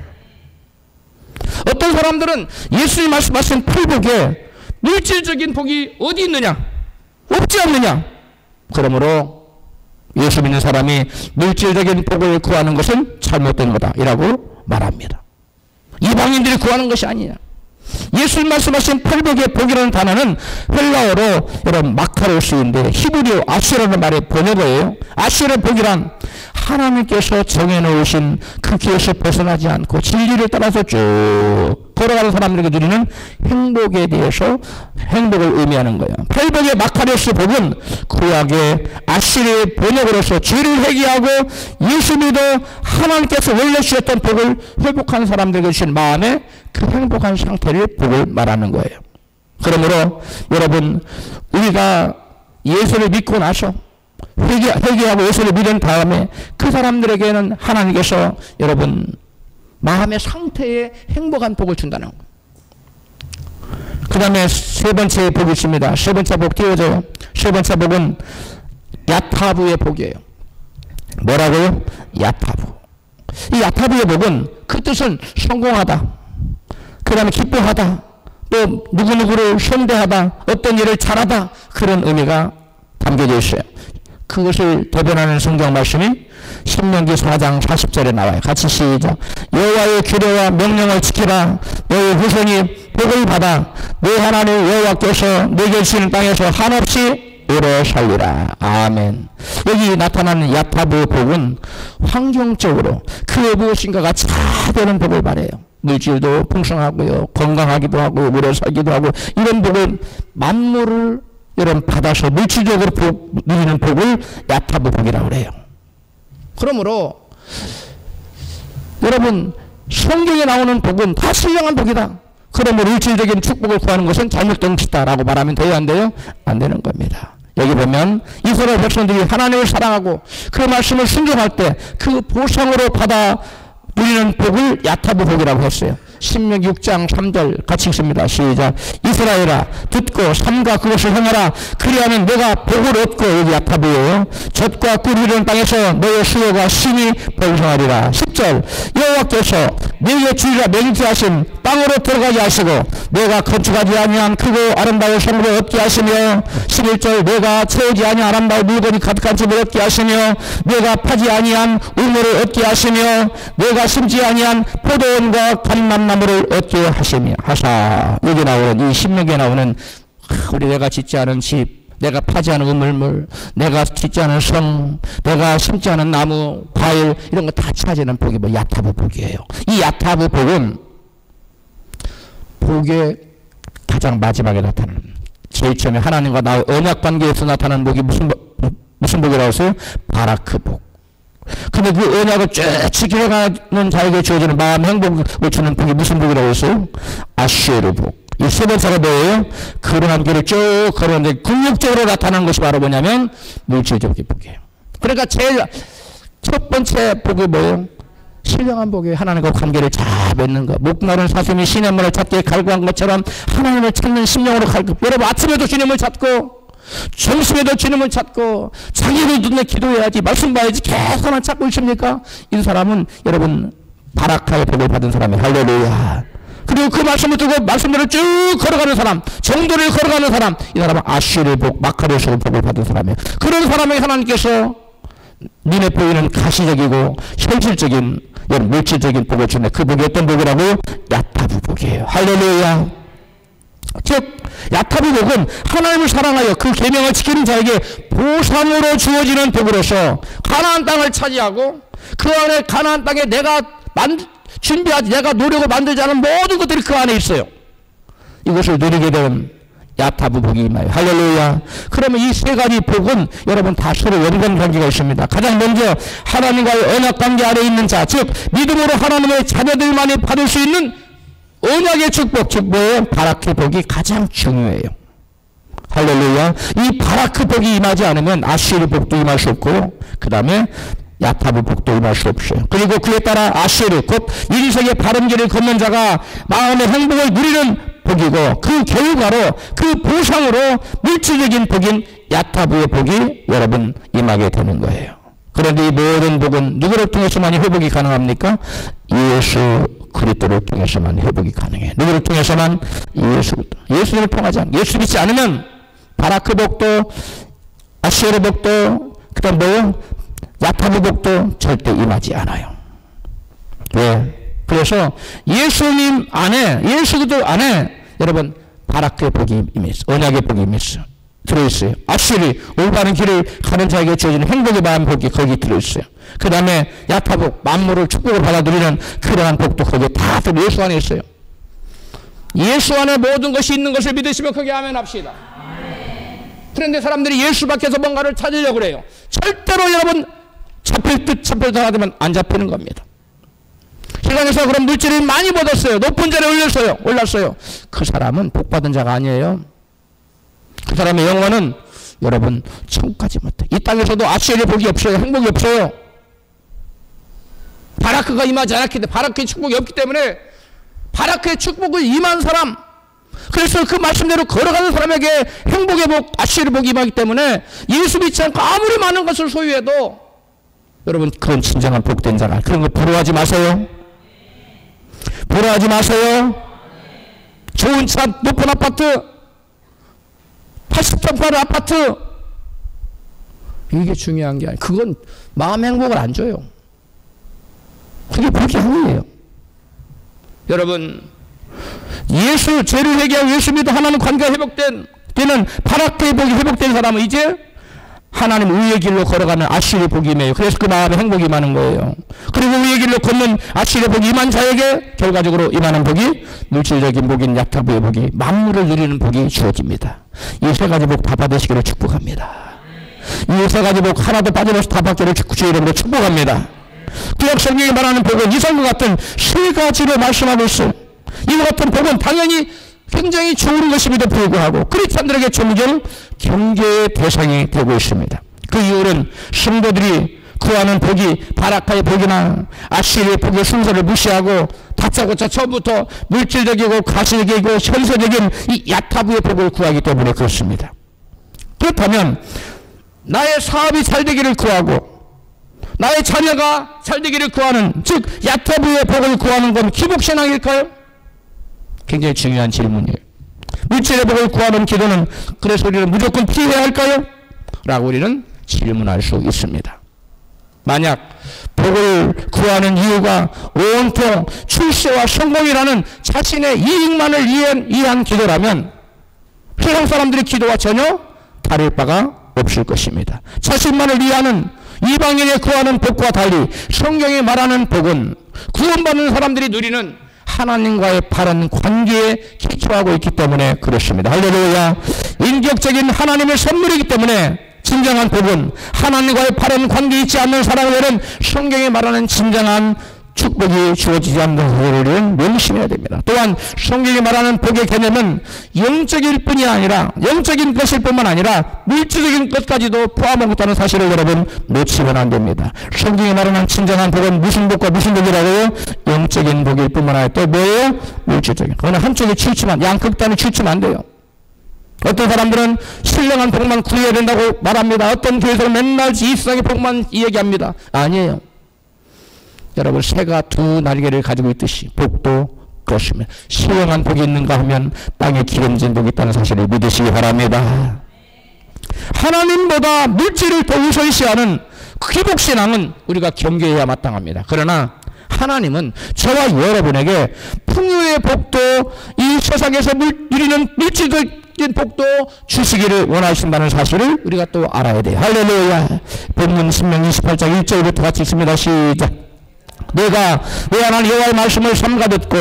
어떤 사람들은 예수님 말씀하신 팔복에 물질적인 복이 어디 있느냐? 없지 않느냐? 그러므로 예수 믿는 사람이 물질적인 복을 구하는 것은 잘못된 거다 이라고 말합니다. 이방인들이 구하는 것이 아니냐. 예수님 말씀하신 팔복의 복이라는 단어는 헬라어로 여러분 마카로스인데 히브리어 아슈라는 말의 번역어예요. 아슈라의 복이란 하나님께서 정해놓으신 그 길에서 벗어나지 않고 진리를 따라서 쭉 걸어가는 사람들에게 누리는 행복에 대해서 행복을 의미하는 거예요. 팔복의 마카리오스 복은 구약의 아슈르의 번역으로서 죄를 회개하고 예수 믿어 하나님께서 원래 주셨던 복을 회복한 사람들에게 주신 마음의 그 행복한 상태를 복을 말하는 거예요. 그러므로 여러분, 우리가 예수를 믿고 나서 회개하고 예수를 믿은 다음에 그 사람들에게는 하나님께서 여러분 마음의 상태에 행복한 복을 준다는 거예요. 그 다음에 세 번째 복이 있습니다. 세 번째 복 띄워져요. 세 번째 복은 야타부의 복이에요. 뭐라고요? 야타부. 이 야타부의 복은 그 뜻은 성공하다, 그 다음에 기뻐하다, 또 누구누구를 선대하다, 어떤 일을 잘하다, 그런 의미가 담겨져 있어요. 그것을 대변하는 성경 말씀이 신명기 4장 40절에 나와요. 같이 시작. 여호와의 규례와 명령을 지키라. 너희 후손이 복을 받아 너 하나님 여호와께서 내게 주시는 땅에서 한없이 오래 살리라. 아멘. 여기 나타나는 야타부의 복은 환경적으로 그의 무엇인가가 잘 되는 복을 말해요. 물질도 풍성하고요, 건강하기도 하고 오래 살기도 하고, 이런 복은 만물을 여러분 받아서 물질적으로 누리는 복을 야타부 복이라고 그래요. 그러므로 여러분 성경에 나오는 복은 다 신령한 복이다. 그러므로 물질적인 축복을 구하는 것은 잘못된 것이다라고 말하면 돼요, 안 돼요? 안 되는 겁니다. 여기 보면 이스라엘 백성들이 하나님을 사랑하고 그 말씀을 순종할 때 그 보상으로 받아 누리는 복을 야타부 복이라고 했어요. 신명기 6장 3절 같이 읽습니다. 시작. 이스라엘아 듣고 삼가 그것을 행하라. 그리하면 내가 복을 얻고, 여기 야타부예요. 젖과 꿀 흐르는 땅에서 너의 수요가 심히 번성하리라. 10절 여호와께서 너희의 주리라 맹세하신 땅으로 들어가게 하시고 내가 건축하지 아니한 크고 아름다운 성읍을 얻게 하시며 11절 내가 채우지 아니한 아름다운 물건이 가득한 집을 얻게 하시며 내가 파지 아니한 우물을 얻게 하시며 내가 심지 아니한 포도원과 감람나무를 얻게 하시며 하사. 여기 나오는 이 신명기에 나오는 우리 내가 짓지 않은 집, 내가 파지 않은 우물물, 내가 짓지 않은 성, 내가 심지 않은 나무, 과일 이런 거 다 차지하는 복이 뭐 야타부 복이에요. 이 야타부 복은 복의 가장 마지막에 나타나는, 제일 처음에 하나님과 나의 언약 관계에서 나타나는 복이 무슨 복이라고 했어요? 바라크 복. 근데 그 언약을 쭉 지켜가는 자에게 주어지는 마음 행복을 주는 복이 무슨 복이라고 했어요? 아쉐르 복. 이 세 번째가 뭐예요? 그러한 길을 쭉 걸었는데 궁극적으로 나타나는 것이 바로 뭐냐면 물질적인 복이에요. 그러니까 제일 첫 번째 복이 뭐예요? 신령한 복이 하나님과 관계를 잘 맺는 것. 목마른 사슴이 시냇물을 찾기에 갈구한 것처럼 하나님을 찾는 심령으로 갈구. 여러분 아침에도 주님을 찾고 점심에도 주님을 찾고 자기도 눈에 기도해야지, 말씀 봐야지 계속만 찾고 있습니까? 이 사람은 여러분 바라카의 복을 받은 사람이에요. 할렐루야. 그리고 그 말씀을 듣고 말씀대로 쭉 걸어가는 사람, 정도를 걸어가는 사람, 이 사람은 아쉬르 복, 마카리오스 복을 받은 사람이에요. 그런 사람에게 하나님께서 눈에 보이는 가시적이고 현실적인 물질적인 복을 주네. 그 복이 어떤 복이라고? 야타부 복이에요. 할렐루야. 즉 야타부 복은 하나님을 사랑하여 그 계명을 지키는 자에게 보상으로 주어지는 복으로서 가나안 땅을 차지하고 그 안에 가나안 땅에 내가 준비하지, 내가 노력을 만들지 않은 모든 것들이 그 안에 있어요. 이것을 누리게 되는 야타부 복이 임하여. 할렐루야. 그러면 이 세 가지 복은 여러분 다 서로 연관관계가 있습니다. 가장 먼저 하나님과의 언약관계 안에 있는 자, 즉 믿음으로 하나님의 자녀들만이 받을 수 있는 언약의 축복, 즉 뭐예요? 바라크 복이 가장 중요해요. 할렐루야. 이 바라크 복이 임하지 않으면 아쉬르 복도 임할 수 없고 그 다음에 야타부 복도 임할 수 없어요. 그리고 그에 따라 아쉬르 곧 인생의 바른 길을 걷는 자가 마음의 행복을 누리는 복이고 그 결과로 그 보상으로 물질적인 복인 야타부의 복이 여러분 임하게 되는 거예요. 그런데 이 모든 복은 누구를 통해서만 회복이 가능합니까? 예수 그리스도를 통해서만 회복이 가능해요. 누구를 통해서만? 예수를 통하지 않고, 예수 믿지 않으면 바라크 복도 아시에르 복도 그 다음 뭐요? 야타부 복도 절대 임하지 않아요. 왜? 그래서 예수님 안에, 예수 그리스도 안에 여러분 바라크의 복이 임했어요. 언약의 복이 임했어요. 들어있어요. 아쉬리 올바른 길을 가는 자에게 주어지는 행복의 마음 복이 거기 들어있어요. 그 다음에 야타복 만물을 축복을 받아들이는 그러한 복도 거기에 다 들어 예수 안에 있어요. 예수 안에 모든 것이 있는 것을 믿으시면 크게 아멘 합시다. 그런데 사람들이 예수 밖에서 뭔가를 찾으려고 그래요. 절대로 여러분 잡힐 듯 잡힐 듯 하면 안 잡히는 겁니다. 세상에서 그런 물질을 많이 받았어요. 높은 자리에 올랐어요. 그 사람은 복받은 자가 아니에요. 그 사람의 영혼은 여러분 천국까지 못해. 이 땅에서도 아쉬의 복이 없어요. 행복이 없어요. 바라크가 임하지 않았기 때문에, 바라크의 축복이 없기 때문에 바라크의 축복을 임한 사람, 그래서 그 말씀대로 걸어가는 사람에게 행복의 복, 아쉬의 복이 임하기 때문에 예수 믿지 않고 아무리 많은 것을 소유해도 여러분 그건 진정한 복된 자가. 그런 거 부러워하지 마세요. 부러워하지 마세요. 좋은 차, 높은 아파트, 80평 파는 아파트, 이게 중요한 게 아니에요. 그건 마음 행복을 안 줘요. 그게 복이 아니에요. 여러분 예수 죄를 회개하고 예수 믿어 하나님 관계가 회복된 때는 바라크의 복이 회복된 사람은 이제 하나님 의의 길로 걸어가는 아시리의 복이 임해요. 그래서 그 마음에 행복이 많은 거예요. 그리고 의의 길로 걷는 아시리의 복이 임한 자에게 결과적으로 임하는 복이 물질적인 복인 야타부의 복이 만물을 누리는 복이 주어집니다. 이 세 가지 복 다 받으시기를 축복합니다. 이 세 가지 복 하나도 빠짐없이 다 받기를 주의 이름으로 축복합니다. 구약 성경이 말하는 복은 이상과 같은 세 가지로 말씀하고 있어요. 이와 같은 복은 당연히 굉장히 좋은 것임에도 불구하고 크리스찬들에게 점점 경계의 대상이 되고 있습니다. 그 이유는 성도들이 구하는 복이 바라카의 복이나 아시리의 복의 순서를 무시하고 다짜고짜 처음부터 물질적이고 가시적이고 현세적인 이 야타부의 복을 구하기 때문에 그렇습니다. 그렇다면 나의 사업이 잘 되기를 구하고 나의 자녀가 잘 되기를 구하는, 즉 야타부의 복을 구하는 건 기복신앙일까요? 굉장히 중요한 질문이에요. 물질의 복을 구하는 기도는 그래서 우리는 무조건 피해야 할까요? 라고 우리는 질문할 수 있습니다. 만약 복을 구하는 이유가 온통 출세와 성공이라는 자신의 이익만을 위한 기도라면 세상 사람들의 기도와 전혀 다를 바가 없을 것입니다. 자신만을 위하는 이방인의 구하는 복과 달리 성경이 말하는 복은 구원받는 사람들이 누리는 하나님과의 바른 관계에 기초하고 있기 때문에 그렇습니다. 할렐루야. 인격적인 하나님의 선물이기 때문에 진정한 복은 하나님과의 바른 관계에 있지 않는 사람에게는 성경이 말하는 진정한 축복이 주어지지 않는 것을 명심해야 됩니다. 또한 성경이 말하는 복의 개념은 영적일 뿐이 아니라 영적인 것일 뿐만 아니라 물질적인 것까지도 포함하고 있다는 사실을 여러분 놓치면 안 됩니다. 성경이 말하는 진정한 복은 무슨 복과 무슨 복이라고요? 영적인 복일 뿐만 아니라 또 뭐예요? 물질적인. 그거는 한쪽에 치우치면 양극단에 치우치면 안 돼요. 어떤 사람들은 신령한 복만 구해야 된다고 말합니다. 어떤 교회에서는 맨날 이 세상의 복만 얘기합니다. 아니에요. 여러분, 새가 두 날개를 가지고 있듯이 복도 그렇습니다. 신령한 복이 있는가 하면 땅에 기름진 복이 있다는 사실을 믿으시기 바랍니다. 하나님보다 물질을 더 우선시하는 기복신앙은 우리가 경계해야 마땅합니다. 그러나 하나님은 저와 여러분에게 풍요의 복도, 이 세상에서 누리는 물질적인 복도 주시기를 원하신다는 사실을 우리가 또 알아야 돼요. 할렐루야. 본문 신명기 28장 1절부터 같이 있습니다. 시작. 내가 내 하나님 여호와의 말씀을 삼가 듣고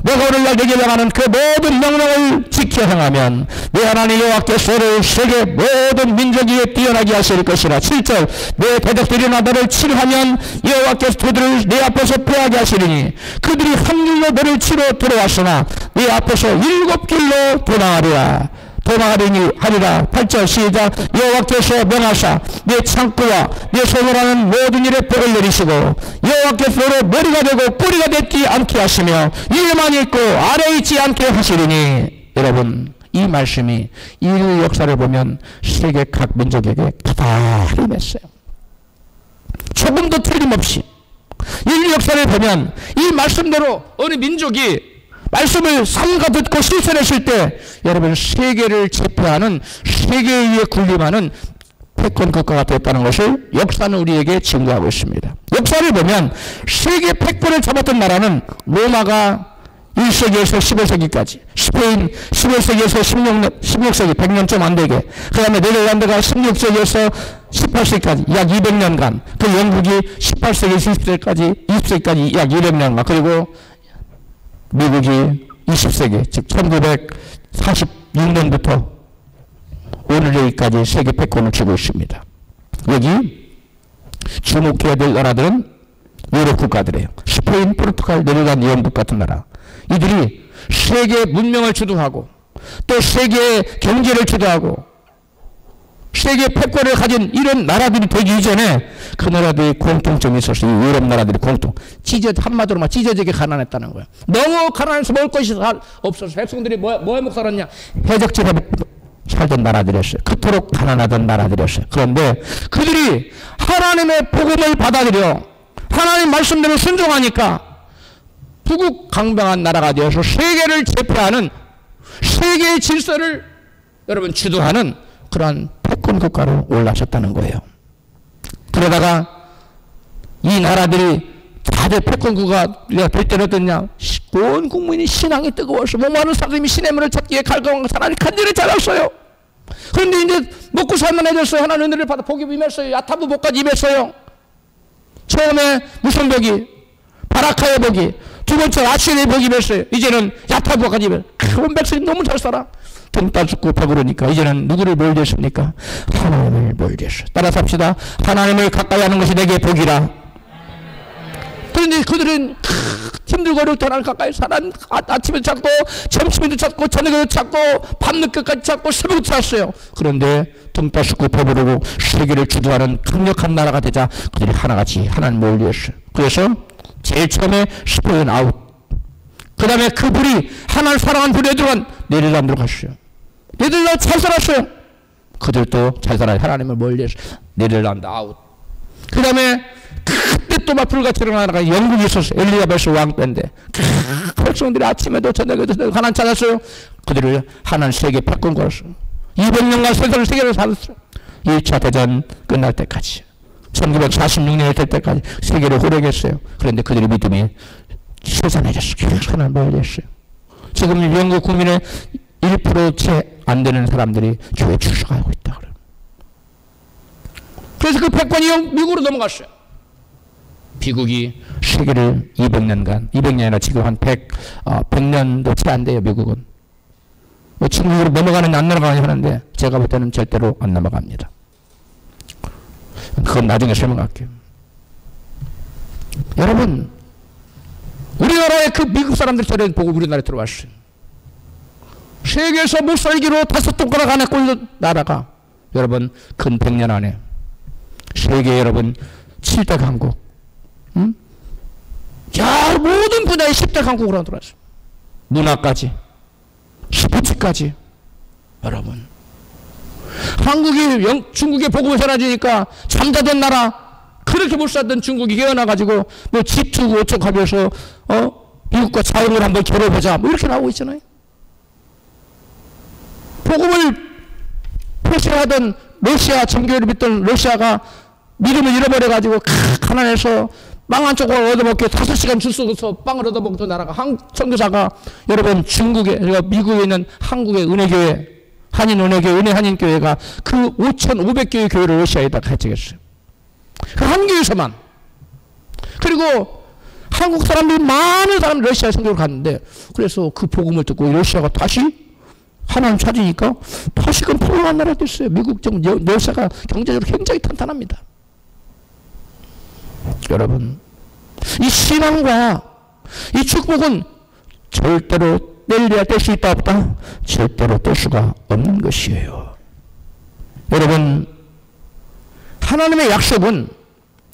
내가 오늘날 내게 명하는 그 모든 명령을 지켜 행하면 내 하나님 여호와께서 세계 모든 민족 위에 뛰어나게 하실 것이라. 7절. 내 대적들이나 너를 치료하면 여호와께서 그들을 내 앞에서 패하게 하시리니 그들이 한 길로 너를 치러 들어왔으나 내 앞에서 7길로 도망하리라. 도망하리니 하리라. 8절 시작. 여호와께서 명하사 내 창고와 내 손으로 하는 모든 일에 복을 내리시고 여호와께서 너로 머리가 되고 뿌리가 되지 않게 하시며 위에만 있고 아래에 있지 않게 하시리니. 여러분, 이 말씀이 인류 역사를 보면 세계 각 민족에게 다 임했어요. 조금도 틀림없이 인류 역사를 보면 이 말씀대로 어느 민족이 말씀을 삼가 듣고 실천했을 때 여러분 세계를 제패하는, 세계에 의해 군림하는 패권 국가가 됐다는 것을 역사는 우리에게 증거하고 있습니다. 역사를 보면 세계 패권을 잡았던 나라는 로마가 1세기에서 15세기까지, 스페인 15세기에서 16세기 100년 좀 안 되게, 그 다음에 네덜란드가 16세기에서 18세기까지 약 200년간, 그 영국이 18세기 20세기까지 약 200년간, 그리고 미국이 20세기, 즉 1946년부터 오늘 여기까지 세계 패권을 쥐고 있습니다. 여기 주목해야 될 나라들은 유럽 국가들이에요. 스페인, 포르투갈, 네덜란드, 영국 같은 나라. 이들이 세계 문명을 주도하고 또 세계 경제를 주도하고 세계 패권을 가진 이런 나라들이 되기 이전에 그 나라들이 공통점이 있었어요. 유럽 나라들이 한마디로만 찢어지게 가난했다는 거예요. 너무 가난해서 먹을 것이 없어서 백성들이 뭐 해먹고 살았냐? 해적집에 살던 나라들이었어요. 그토록 가난하던 나라들이었어요. 그런데 그들이 하나님의 복음을 받아들여 하나님 말씀대로 순종하니까 부국강병한 나라가 되어서 세계를 제패하는, 세계의 질서를 여러분 주도하는 그러한 패권 국가로 올라섰다는 거예요. 그러다가 이 나라들이 다들 패권 국가가 될 때는 어떠냐? 온 국민이 신앙이 뜨거워서 목마른 사람이 신의 문을 찾기에 갈망하는 사람이 간절히 찾았어요. 그런데 이제 먹고 살만해졌어요. 하나님 은혜를 받아 복이 임했어요. 야타부 복까지 임했어요. 처음에 무슨 복이? 바라카의 복이. 두 번째 아슈리의 복이 임했어요. 이제는 야타부 복까지 임했어요. 온 백성이 너무 잘 살아. 등 따죽고 배부르니까 이제는 누구를 몰렸습니까? 하나님을 몰렸어요. 따라서 합시다. 하나님을 가까이 하는 것이 내게 복이라. 그런데 그들은 힘들고 어렵게 하나님 가까이 살아. 아침에 찾고 점심에도 찾고 저녁에도 찾고 밤늦게까지 찾고 새벽에 찾았어요. 그런데 등 따죽고 배부르고 세계를 주도하는 강력한 나라가 되자 그들이 하나같이 하나님을 몰렸어요. 그래서 제일 처음에 스포인 아웃. 그 다음에 그 불이 하나님 사랑한 불에 들어간 네덜란드로 갔어요. 네덜란드 잘 살았어요. 그들도 잘 살아요. 하나님을 멀리해서 네덜란드 아웃. 그 다음에 그때 또 막 불같이 일어나다가 영국이 있었어요. 엘리자베스 왕 때인데 백성들이 아침에도 저녁에도 하나님 찾았어요. 그들을 하나님 세계 패권 걸었어요. 200년간 세상을 세계로 살았어요. 1차 대전 끝날 때까지 1946년이 될 때까지 세계를 호령했어요. 그런데 그들의 믿음이 쇠산해졌어요. 하나님 멀리했어요. 지금 영국 국민의 1% 채 안 되는 사람들이 교회 출석하고 있다 그래요. 그래서 그 패권이 미국으로 넘어갔어요. 미국이 세계를 200년간, 200년이나 지금 한 100년도 채 안 돼요, 미국은. 뭐 중국으로 넘어가는지 안 넘어가는지 하는데 제가 볼 때는 절대로 안 넘어갑니다. 그건 나중에 설명할게요. 여러분, 우리나라의 그 미국 사람들 저래 보고 우리나라에 들어왔어요. 세계에서 못 살기로 5손가락 안에 꼴린 나라가 여러분 근 100년 안에 세계 여러분 7대 강국, 야 모든 분야의 10대 강국으로 들어왔어요. 문화까지, 스포츠까지. 여러분 한국이 중국에 복음을 전해주니까 잠자던 나라 그렇게 못 살던 중국이 깨어나가지고 뭐 G2 오촉하면서 미국과 자원을 한번 겨뤄보자 뭐 이렇게 나오고 있잖아요. 복음을 표시하던 러시아 정교회를 믿던 러시아가 믿음을 잃어버려가지고 가난해서 빵 한 조각 얻어먹기 5시간 줄 서서 빵을 얻어먹던 나라가 선교사가 여러분 중국에 미국에 있는 한국의 은혜교회 한인은혜교회 은혜한인교회가 그 5,500개의 교회를 러시아에다 개척했어요. 그 한 교회에서만. 그리고 한국 사람들이 많은 사람들이 러시아에 선교를 갔는데 그래서 그 복음을 듣고 러시아가 다시 하나님 찾으니까 다시금 포용한 나라가 됐어요. 미국 러시아가 경제적으로 굉장히 탄탄합니다. 여러분 이 신앙과 이 축복은 절대로 뗄래야 뗄 수 있다 없다? 절대로 뗄 수가 없는 것이에요. 여러분 하나님의 약속은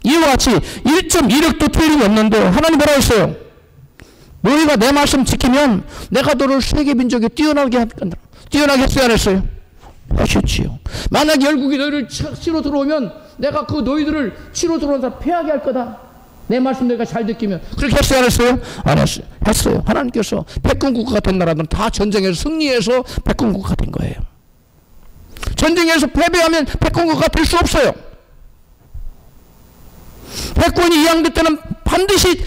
이와 같이 1.1억도 틀림이 없는데 하나님 뭐라 했어요? 너희가 내 말씀 지키면 내가 너를 세계 민족에 뛰어나게 한다. 뛰어나게 했어요 안 했어요? 하셨지요. 만약 열국이 너희를 치러 들어오면 내가 그 너희들을 치러 들어오는 사람 패하게 할 거다. 내 말씀 내가 잘 듣기면. 그렇게 했어요 안 했어요? 안 했어요. 했어요. 하나님께서 패권국가가 된 나라들은 다 전쟁에서 승리해서 패권국가가 된 거예요. 전쟁에서 패배하면 패권국가가 될 수 없어요. 패권이 이양될 때는 반드시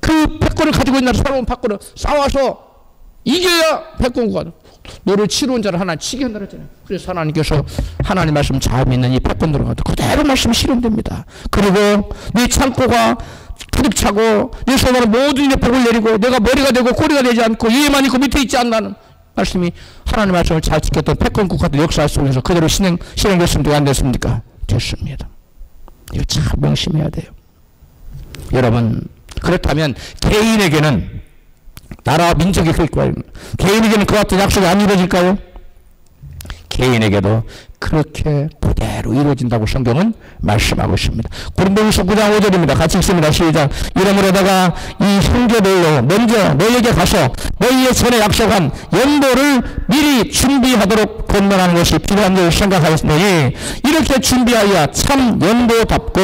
그 패권을 가지고 있는 새로운 패권을 싸워서 이겨야 패권국가가 너를 치러 온 자를 하나님 치게 한다 그랬잖아요. 그래서 하나님께서 하나님 말씀 잘 믿는 이 패권들은 그대로 말씀이 실현됩니다. 그리고 네 창고가 가득 차고 네 손으로 모든 일에 복을 내리고 내가 머리가 되고 꼬리가 되지 않고 위에만 있고 밑에 있지 않나는 말씀이 하나님 말씀을 잘 지켰던 패권국가들 역사 속에서 그대로 실행됐습니까? 안 됐습니까? 됐습니다. 이거 참 명심해야 돼요. 여러분 그렇다면 개인에게는 나라와 민족이 클 거예요. 개인에게는 그와 같은 약속이 안 이루어질까요? 개인에게도 그렇게 그대로 이루어진다고 성경은 말씀하고 있습니다. 고린도후서 9장 5절입니다. 같이 읽습니다. 시작. 이러므로 내가 이 형제들로 먼저 너희에게 가서 너희의 전에 약속한 연보를 미리 준비하도록 권면하는 것이 필요한 줄 생각하였으니 이렇게 준비하여 참 연보답고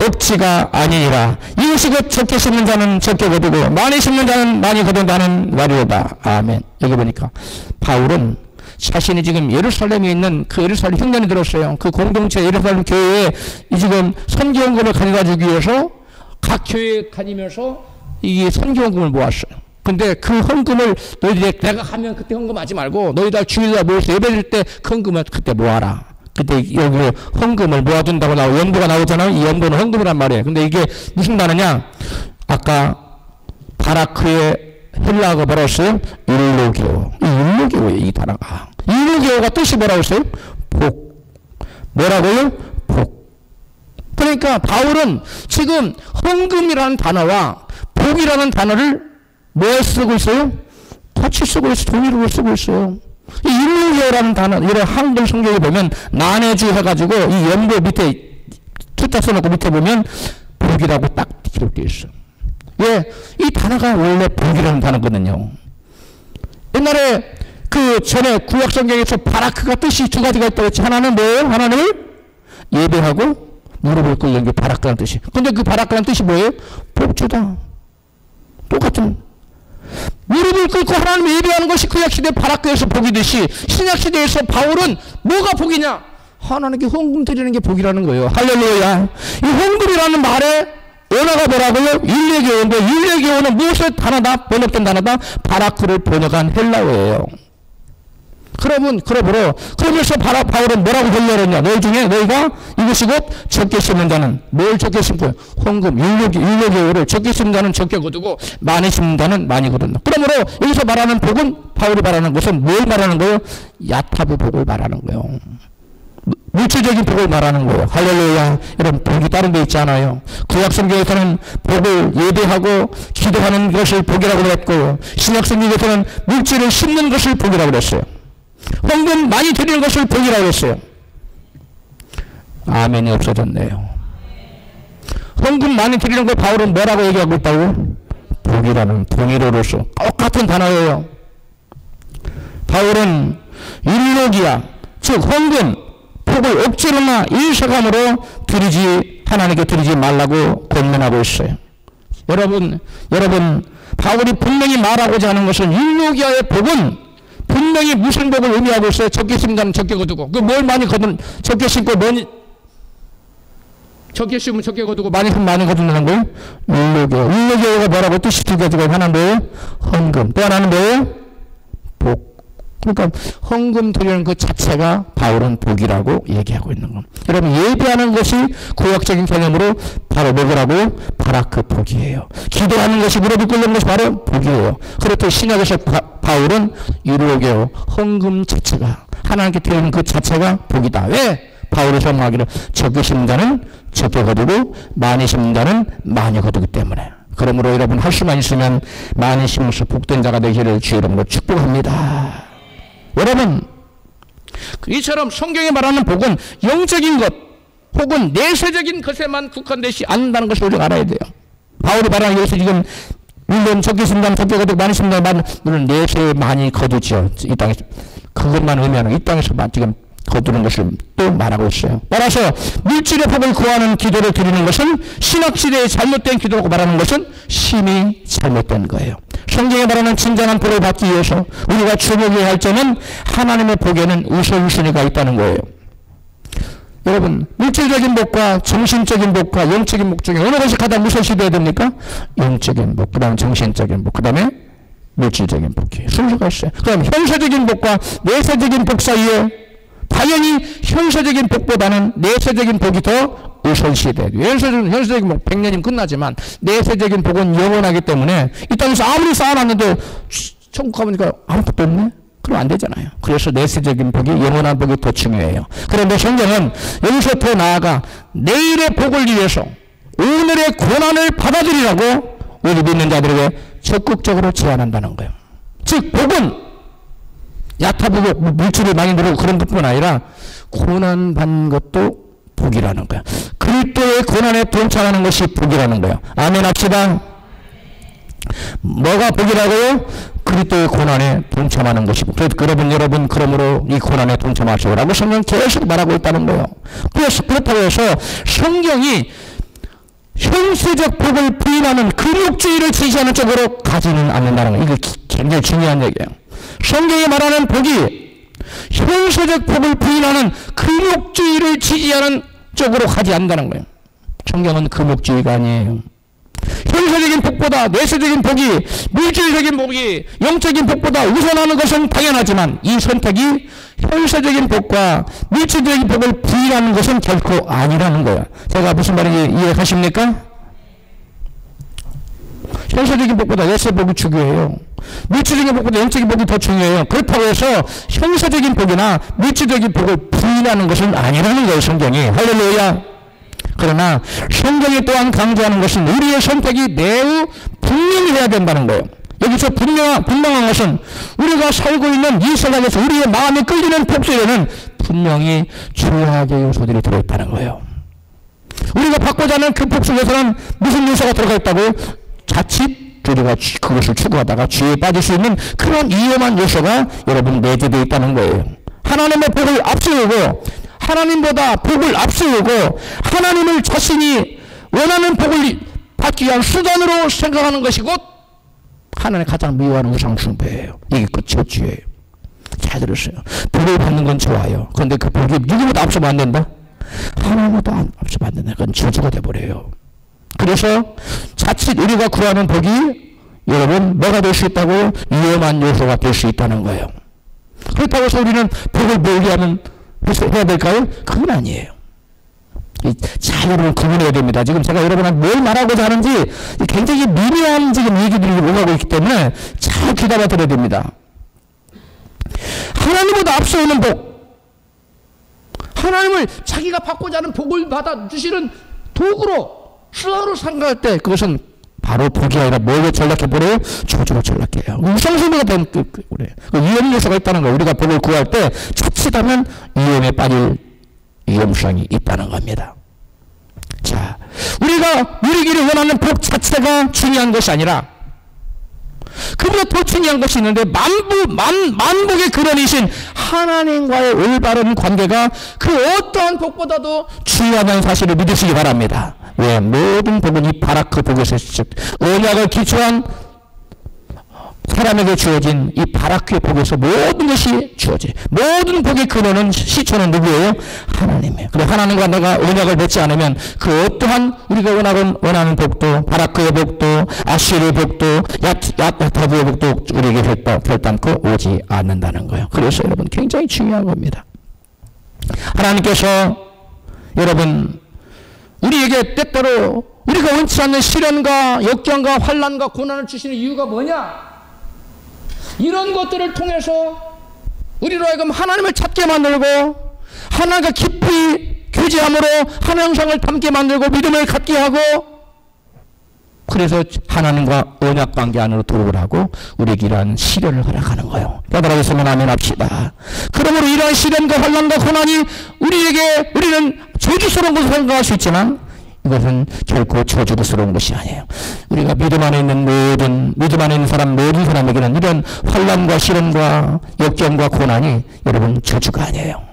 억지가 아니니라. 이것이 곧 적게 심는 자는 적게 거두고 많이 심는 자는 많이 거둔다는 말이로다. 아멘. 여기 보니까 바울은 자신이 지금 예루살렘에 있는 그 예루살렘 흉년이 들었어요. 그 공동체 예루살렘 교회에 지금 선교원금을 가져다 주기 위해서 각 교회에 다니면서 이 선교원금을 모았어요. 근데 그 헌금을 너희들이 내가 하면 그때 헌금하지 말고 너희들 주일날 모여서 예배드릴 때 그 헌금을 그때 모아라. 그때 여기 헌금을 모아둔다고 나오고 연도가 나오잖아요. 이 연도는 헌금이란 말이에요. 근데 이게 무슨 단어냐? 아까 바라크의 헬라어가 뭐라고 했어요? 율로게오. 이 율로게오예요, 이 단어가. 율로게오가 뜻이 뭐라고 했어요? 복. 뭐라고요? 복. 그러니까 바울은 지금 헌금이라는 단어와 복이라는 단어를 뭐에 쓰고 있어요? 같이 쓰고 있어요. 동일어로 쓰고 있어요. 이 율로게오라는 단어, 이런 한글 성경에 보면 난해주 해가지고 이 연도 밑에 투자 써놓고 밑에 보면 복이라고 딱 기록되어 있어요. 예, 이 단어가 원래 복이라는 단어거든요. 옛날에 그 전에 구약 성경에서 바라크가 뜻이 두 가지가 있다고 했지. 하나는 뭐예요? 하나는 예배하고 무릎을 꿇는 게 바라크라는 뜻이. 근데 그 바라크라는 뜻이 뭐예요? 복주다. 똑같은. 무릎을 꿇고 하나님 예배하는 것이 구약시대 바라크에서 복이듯이 신약시대에서 바울은 뭐가 복이냐? 하나님께 헌금 드리는 게 복이라는 거예요. 할렐루야. 이 헌금이라는 말에 원어가 뭐라고요? 율레게오인데 율레게오는 무엇의 단어다? 번역된 단어다? 바라크를 번역한 헬라어예요. 그러면서 바울은 뭐라고 결론했냐? 너희 중에 너희가 이것이 곧 적게 심는 자는 뭘 적게 심고요? 헌금, 율레게오를 적게 심는 자는 적게 거두고 많이 심는 자는 많이 거둔다. 그러므로 여기서 말하는 복은 바울이 말하는 것은 뭘 말하는 거예요? 야타부 복을 말하는 거예요. 물질적인 복을 말하는 거예요. 할렐루야. 이런 복이 다른 데 있지 않아요. 구약 성경에서는 복을 예배하고 기도하는 것을 복이라고 그랬고요. 신약 성경에서는 물질을 심는 것을 복이라고 그랬어요. 헌금 많이 드리는 것을 복이라고 그랬어요. 아멘이 없어졌네요. 헌금 많이 드리는 걸 바울은 뭐라고 얘기하고 있다고? 복이라는 동일어로서 똑같은 단어예요. 바울은 율로기야, 즉 헌금, 복을 억지로나 일사감으로 하나님께 드리지 말라고 권면하고 있어요. 여러분, 바울이 분명히 말하고자 하는 것은 율로기아의 복은 분명히 무슨 복을 의미하고 있어요? 적게 심는 자는 적게 거두고. 그 뭘 많이 거둔, 적게 심고 적게 심으면 적게 거두고 많이 심으면 많이 거둔다는 거예요? 율로기아. 율로기아가 뭐라고 뜻이 두 가지가 하나는 뭐예요? 헌금. 또 하나는 뭐예요? 복. 그러니까 헌금 드리는 것 자체가 바울은 복이라고 얘기하고 있는 겁니다. 여러분, 예배하는 것이 구약적인 개념으로 바로 뭐라고? 바라크 복이에요. 기도하는 것이 무릎을 꿇는 것이 바로 복이에요. 그렇듯 신약에서 바울은 율로게오, 헌금 자체가, 하나님께 드리는 그 자체가 복이다. 왜? 바울이 설명하기를 적게 심는 자는 적게 거두고 많이 심는 자는 많이 거두기 때문에. 그러므로 여러분 할 수만 있으면 많이 심어서 복된 자가 되기를 주 이름으로 축복합니다. 여러분, 이처럼 성경에 말하는 복은 영적인 것 혹은 내세적인 것에만 국한되지 않는다는 것을 우리가 알아야 돼요. 바울이 말하는 여기서 지금 물론 적게 심는 적게 거두고 많이 심는 물론 내세 많이 거두죠. 이 땅에서 그것만 의미하는 이 땅에서만 지금 거두는 것을 또 말하고 있어요. 따라서 물질의 복을 구하는 기도를 드리는 것은 신학시대의 잘못된 기도라고 말하는 것은 심히 잘못된 거예요. 성경에 말하는 진정한 복을 받기 위해서 우리가 주목해야 할 점은 하나님의 복에는 우선순위가 있다는 거예요. 여러분, 물질적인 복과 정신적인 복과 영적인 복 중에 어느 것이 가장 우선시돼야 됩니까? 영적인 복, 그 다음에 정신적인 복, 그 다음에 물질적인 복이 순서가 있어요. 그럼 현세적인 복과 내세적인 복 사이에 당연히 현세적인 복보다는 내세적인 복이 더 우선시돼야 돼요. 현세적인 복 100년이면 끝나지만 내세적인 복은 영원하기 때문에 이 땅에서 아무리 쌓아놨는데 천국 가보니까 아무것도 없네? 그럼 안 되잖아요. 그래서 내세적인 복이 영원한 복이 더 중요해요. 그런데 성경은 여기서 더 나아가 내일의 복을 위해서 오늘의 고난을 받아들이라고 우리 믿는 자들에게 적극적으로 제안한다는 거예요. 즉 복은 야타복을 물질을 많이 누르고 그런 것뿐 아니라 고난받는 것도 복이라는 거야. 그리스도의 고난에 동참하는 것이 복이라는 거야. 아멘 합시다. 뭐가 복이라고요? 그리스도의 고난에 동참하는 것이 복. 여러분 그러므로 이 고난에 동참하시오라고 성경 계속 말하고 있다는 거예요. 그래서 그렇다고 해서 성경이 현세적 복을 부인하는 금욕주의를 지지하는 쪽으로 가지는 않는다는 거예요. 이게 굉장히 중요한 얘기예요. 성경이 말하는 복이 현세적 복을 부인하는 금욕주의를 지지하는 쪽으로 가지 않는다는 거예요. 성경은 금욕주의가 아니에요. 현세적인 현세적인 복보다 내세적인 복이, 물질적인 복이 영적인 복보다 우선하는 것은 당연하지만 이 선택이 현세적인 복과 물질적인 복을 부인하는 것은 결코 아니라는 거야. 제가 무슨 말인지 이해하십니까? 현세적인 복보다 내세 복이 중요해요. 물질적인 복보다 영적인 복이 더 중요해요. 그렇다고 해서 현세적인 복이나 물질적인 복을 부인하는 것은 아니라는 거예요, 성경이. 할렐루야. 그러나 성경이 또한 강조하는 것은 우리의 선택이 매우 분명히 해야 된다는 거예요. 여기서 분명한 것은 우리가 살고 있는 이 세상에서 우리의 마음이 끌리는 복수에는 분명히 죄악의 요소들이 들어있다는 거예요. 우리가 받고자 하는 그 복수에서는 무슨 요소가 들어가 있다고? 자칫 우리가 그것을 추구하다가 죄에 빠질 수 있는 그런 위험한 요소가 여러분 내재되어 있다는 거예요. 하나님의 복을 앞세우고 하나님보다 복을 앞세우고 하나님을 자신이 원하는 복을 받기 위한 수단으로 생각하는 것이 곧 하나님의 가장 미워하는 우상 숭배예요. 이게 끝이 죄예요. 잘 들으세요. 복을 받는 건 좋아요. 그런데 그 복이 누구보다 앞서면 안 된다? 하나님보다 앞서면 안 된다. 그건 저주가 돼버려요. 그래서 자칫 우리가 구하는 복이 여러분 뭐가 될 수 있다고? 위험한 요소가 될 수 있다는 거예요. 그렇다고 해서 우리는 복을 멀리 하면 해야 될까요? 그건 아니에요. 잘 여러분 구분해야 됩니다. 지금 제가 여러분한테 뭘 말하고자 하는지 굉장히 미묘한 지금 얘기들이 오가고 있기 때문에 잘 귀담아 들어야 됩니다. 하나님보다 앞서오는 복, 하나님을 자기가 받고자 하는 복을 받아 주시는 도구로 수단으로 생각할 때 그것은 바로 복이 아니라 뭐에 전락해버려요? 저주로 전락해요. 우상숭배가 된 그래. 위험 요소가 있다는 거예요. 우리가 복을 구할 때 자칫하면 위험에 빠질 위험성이 있다는 겁니다. 자, 우리가 누리기를 원하는 복 자체가 중요한 것이 아니라 그보다 더 중요한 것이 있는데 만복의 근원이신 하나님과의 올바른 관계가 그 어떠한 복보다도 중요하다는 사실을 믿으시기 바랍니다. 왜? 모든 복은 이 바라크 복에서 언약을 기초한 사람에게 주어진 이 바라크의 복에서 모든 것이 주어져. 모든 복의 근원은 시초는 누구예요? 하나님이에요. 그리고 하나님과 내가 언약을 맺지 않으면 그 어떠한 우리가 원하는 복도, 바라크의 복도, 아시르의 복도, 야타브의 복도 우리에게 결단코 오지 않는다는 거예요. 그래서 여러분 굉장히 중요한 겁니다. 하나님께서 여러분 우리에게 때때로 우리가 원치 않는 시련과 역경과 환난과 고난을 주시는 이유가 뭐냐? 이런 것들을 통해서 우리로 하여금 하나님을 찾게 만들고 하나님과 깊이 교제함으로 하나님 형상을 닮게 만들고 믿음을 갖게 하고 그래서 하나님과 언약관계 안으로 들어오라고 우리에게 이러한 시련을 허락하는 거예요. 깨달아졌으면 아멘 합시다. 그러므로 이러한 시련과 환난과 고난이 우리는 저주스러운 것을 생각할 수 있지만 이것은 결코 저주스러운 것이 아니에요. 우리가 믿음 안에 있는 사람 모든 사람에게는 이런 환난과 시련과 역경과 고난이 여러분 저주가 아니에요.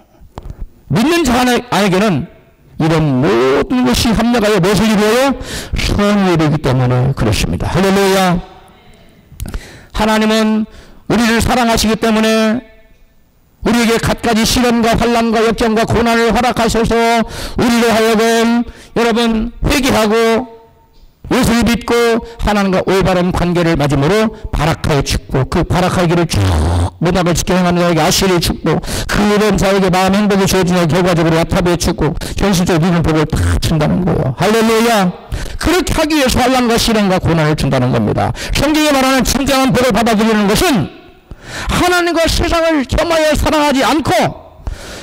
믿는 자에게는 이런 모든 것이 합력하여 무엇을 이루어요? 선을 이루기 때문에 그렇습니다. 할렐루야. 하나님은 우리를 사랑하시기 때문에 우리에게 갖가지 시련과 환난과 역경과 고난을 허락하셔서 우리로 하여금 여러분 회개하고 예수를 믿고 하나님과 올바른 관계를 맺음으로 바라카의 축복, 그 바라카의 길을 쭉 모닥을 지켜 행하는 자에게 아시리의 축복, 그런 자에게 마음 행복이 주어지는 결과적으로 야타브의 축복, 현실적으로 이런 복을 다 준다는 거예요. 할렐루야. 그렇게 하기 위해서 환난과 시련과 고난을 준다는 겁니다. 성경이 말하는 진정한 복을 받아들이는 것은 하나님과 세상을 겸하여 사랑하지 않고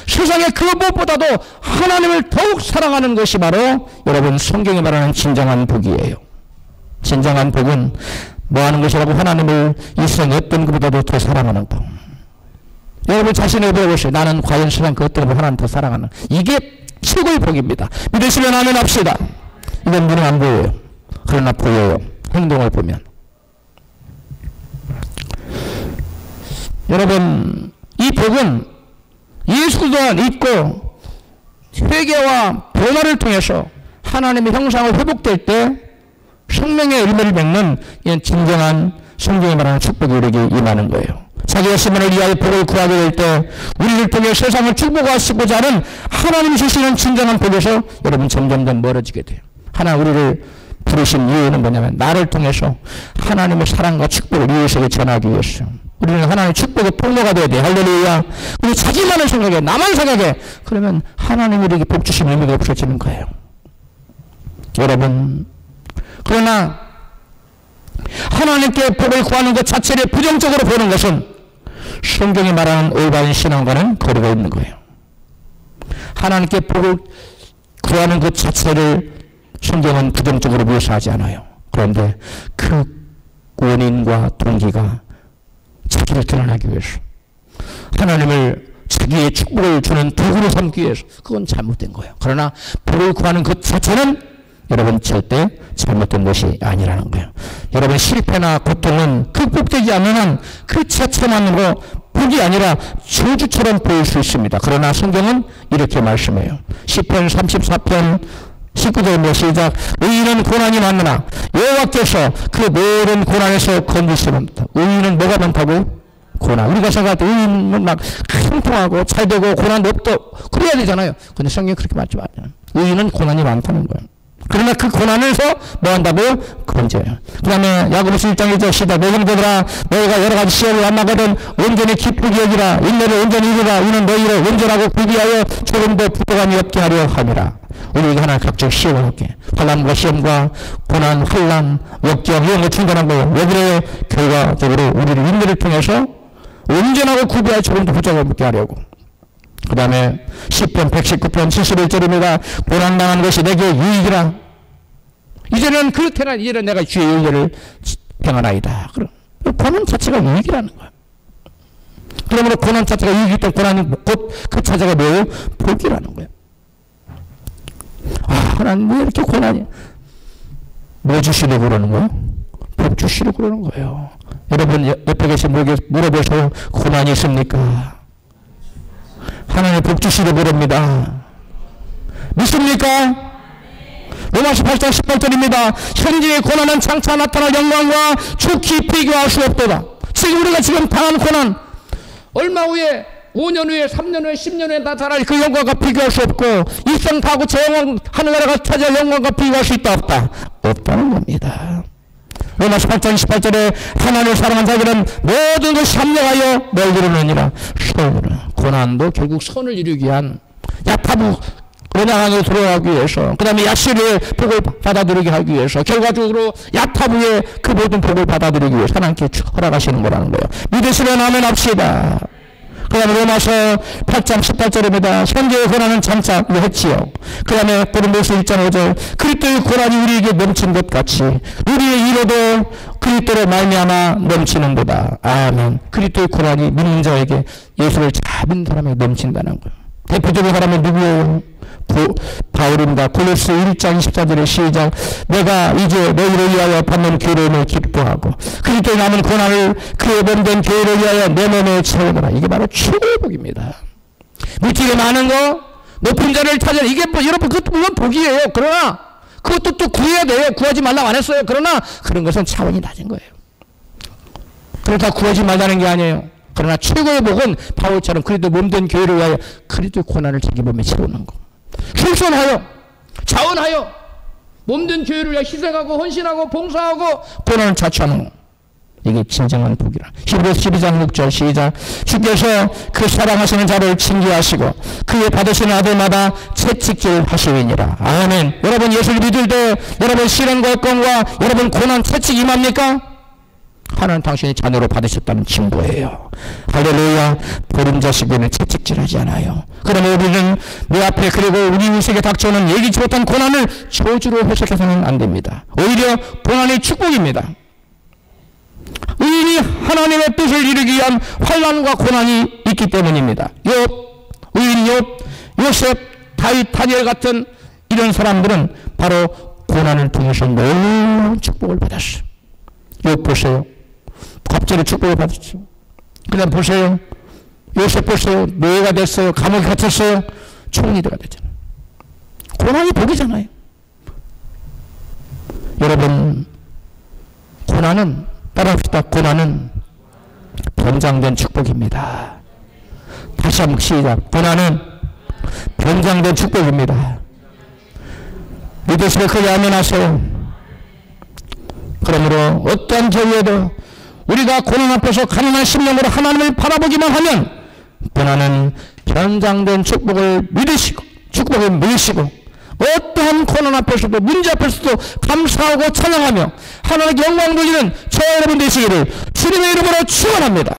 세상의 그 무엇보다도 하나님을 더욱 사랑하는 것이 바로 여러분 성경이 말하는 진정한 복이에요. 진정한 복은 뭐 하는 것이라고? 하나님을 이 세상 어떤 것보다도 더 사랑하는 복. 여러분 자신을 배워보세요. 나는 과연 세상 그 어떤 것보다 하나님 더 사랑하는, 이게 최고의 복입니다. 믿으시면 아멘 합시다. 이건 눈에 안 보여요. 그러나 보여요. 행동을 보면. 여러분 이 복은 예수가 있고 회개와 변화를 통해서 하나님의 형상을 회복될 때 생명의 열매를 맺는 이런 진정한 성경이 말하는 축복이 우리에게 임하는 거예요. 자기의 시민을 위하여 복을 구하게 될 때 우리를 통해 세상을 축복하시고자 하는 하나님 주시는 진정한 복에서 여러분 점점점 멀어지게 돼요. 우리를 부르신 이유는 뭐냐면 나를 통해서 하나님의 사랑과 축복을 이웃에게 전하기 위해서. 우리는 하나님의 축복의 통로가 되어야 돼. 할렐루야. 우리 자기만을 생각해. 나만 생각해. 그러면 하나님이 우리에게 복 주신 의미가 없어지는 거예요. 여러분, 그러나 하나님께 복을 구하는 것 자체를 부정적으로 보는 것은 성경이 말하는 올바른 신앙과는 거리가 있는 거예요. 하나님께 복을 구하는 것 자체를 성경은 부정적으로 묘사하지 않아요. 그런데 그 원인과 동기가 자기를 드러나기 위해서, 하나님을 자기의 축복을 주는 도구로 삼기 위해서, 그건 잘못된 거예요. 그러나 복을 구하는 것 자체는 여러분 절대 잘못된 것이 아니라는 거예요. 여러분 실패나 고통은 극복되지 않는 한 그 자체만으로 복이 아니라 저주처럼 보일 수 있습니다. 그러나 성경은 이렇게 말씀해요. 시편 34편 19절입니다. 시작. 의인은 고난이 많으나 여호와께서 그 모든 고난에서 건지시는다. 의인은 뭐가 많다고? 고난. 우리가 생각할 때 의인은 막 형통하고 잘 되고 고난도 없고 그래야 되잖아요. 근데 성경이 그렇게 말하지 않아요. 의인은 고난이 많다는 거예요. 그러나 그 고난에서 뭐 한다고요? 건져요. 그 다음에 야고보서 1장 1절 시작. 내 형제들아 너희가 여러 가지 시험을 만나거든 온전히 기쁘게 여기라. 인내를 온전히 이루라. 이는 너희를 온전하고 구비하여 조금도 부족함이 없게 하려 함이라. 우리에게 하나님 각종 시험을 할게. 환난과 시험과 고난, 환난, 역경 이런 거 충분한 거예요. 왜 그래요? 결과적으로 우리를 인내를 통해서 온전하고 구비하여 조금도 부족함이 없게 하려고. 그 다음에 10편 119편 71절입니다. 고난당하는 것이 내게 유익이라. 이제는 그렇게나 이제는 내가 주의 은혜를 행하나이다. 그럼 고난 자체가 유익이라는 거야. 그러므로 고난 자체가 유익이기 때문에 고난이 곧 그 자체가 매우 복이라는 거야. 아, 하나님 왜 이렇게 고난이? 뭐 주시려고 그러는 거야? 복 주시려고 그러는 거예요. 여러분 옆에 계신 분에게 물어보세요. 고난이 있습니까? 하나님 복 주시려 그럽니다. 믿습니까? 로마서 8장 18절입니다. 현재의 고난은 장차 나타날 영광과 좋게 비교할 수 없도다. 지금 우리가 지금 당한 고난 얼마 후에 5년 후에 3년 후에 10년 후에 나타날 그 영광과 비교할 수 없고 일생 다하고 저 영광 하늘나라가 차지할 영광과 비교할 수 있다 없다? 없다는 겁니다. 로마서 8장 18절에 하나님을 사랑한 자들은 모든 것이 합력하여 뭘 이루느니라. 선을. 고난도 결국 선을 이루기 위한 야타부 언약 안으로 들어가기 위해서, 그 다음에 야시르의 복을 받아들이게 하기 위해서, 결과적으로 야타부의 그 모든 복을 받아들이기 위해서 하나님께 허락하시는 거라는 거예요. 믿으시면 아멘 합시다. 그 다음에 로마서 8장 18절입니다. 현재의 고난은 장차 했지요. 그 다음에 고린도서 1장 5절 그리스도의 고난이 우리에게 넘친 것 같이 우리의 위로도 그리스도로 말미암아 넘치는도다. 아멘. 그리스도의 고난이 믿는 자에게, 예수를 잘 믿는 사람에게 넘친다는 거예요. 대표적인 사람은 누구예요? 바울입니다. 골로새 1장 24절의 시작. 내가 이제 너희를 위하여 받는 괴로움을 기뻐하고 그리스도의 남은 고난을 그의 몸된 교회를 위하여 내 몸에 채우노라. 이게 바로 최고의 복입니다. 물질이 많은 거, 높은 자를 찾아, 이게 뭐 여러분 그것도 물론 복이에요. 그러나 그것도 또 구해야 돼요. 구하지 말라고 안 했어요. 그러나 그런 것은 차원이 낮은 거예요. 그렇다 구하지 말라는 게 아니에요. 그러나 최고의 복은 바울처럼 그리스도 몸된 교회를 위하여 그리스도의 고난을 자기 몸에 채우는 거. 출손하여 자원하여 몸된 교회를 위해 희생하고 헌신하고 봉사하고 고난을 자초하는 것. 이게 진정한 복이라. 히브리서 12장 6절 시작. 주께서 그 사랑하시는 자를 징계하시고 그의 받으시는 아들마다 채찍질 하시리니라. 아멘. 여러분 예수를 믿을 때 여러분 시련과 건과 여러분 고난 채찍 임합니까? 하나님 당신이 자녀로 받으셨다는 증거예요. 할렐루야. 보름 자식에는 채찍질하지 않아요. 그러면 우리는 내 앞에 그리고 우리 인생에 닥쳐오는 예기치 못한 고난을 저주로 해석해서는 안 됩니다. 오히려 고난이 축복입니다. 의인이 하나님의 뜻을 이루기 위한 환난과 고난이 있기 때문입니다. 의인 요셉, 다윗, 다니엘 같은 이런 사람들은 바로 고난을 통해서 놀라운 축복을 받았어요. 욥 보세요. 갑자기 축복을 받았죠. 그다음 보세요. 요셉 보세요. 노예가 됐어요. 감옥에 갇혔어요. 총리가 됐잖아요. 고난이 복이잖아요. 여러분, 고난은, 따라합시다. 고난은 변장된 축복입니다. 다시 한번 시작. 고난은 변장된 축복입니다. 믿으시고 그리 아멘하세요. 그러므로 어떠한 저희에도 우리가 고난 앞에서 가난한 심령으로 하나님을 바라보기만 하면 떠나는 변장된 축복을 믿으시고 축복을 믿으시고 어떠한 고난 앞에서도 문제 앞에서도 감사하고 찬양하며 하나님께 영광 돌리는 저와 여러분 되시기를 주님의 이름으로 축원합니다.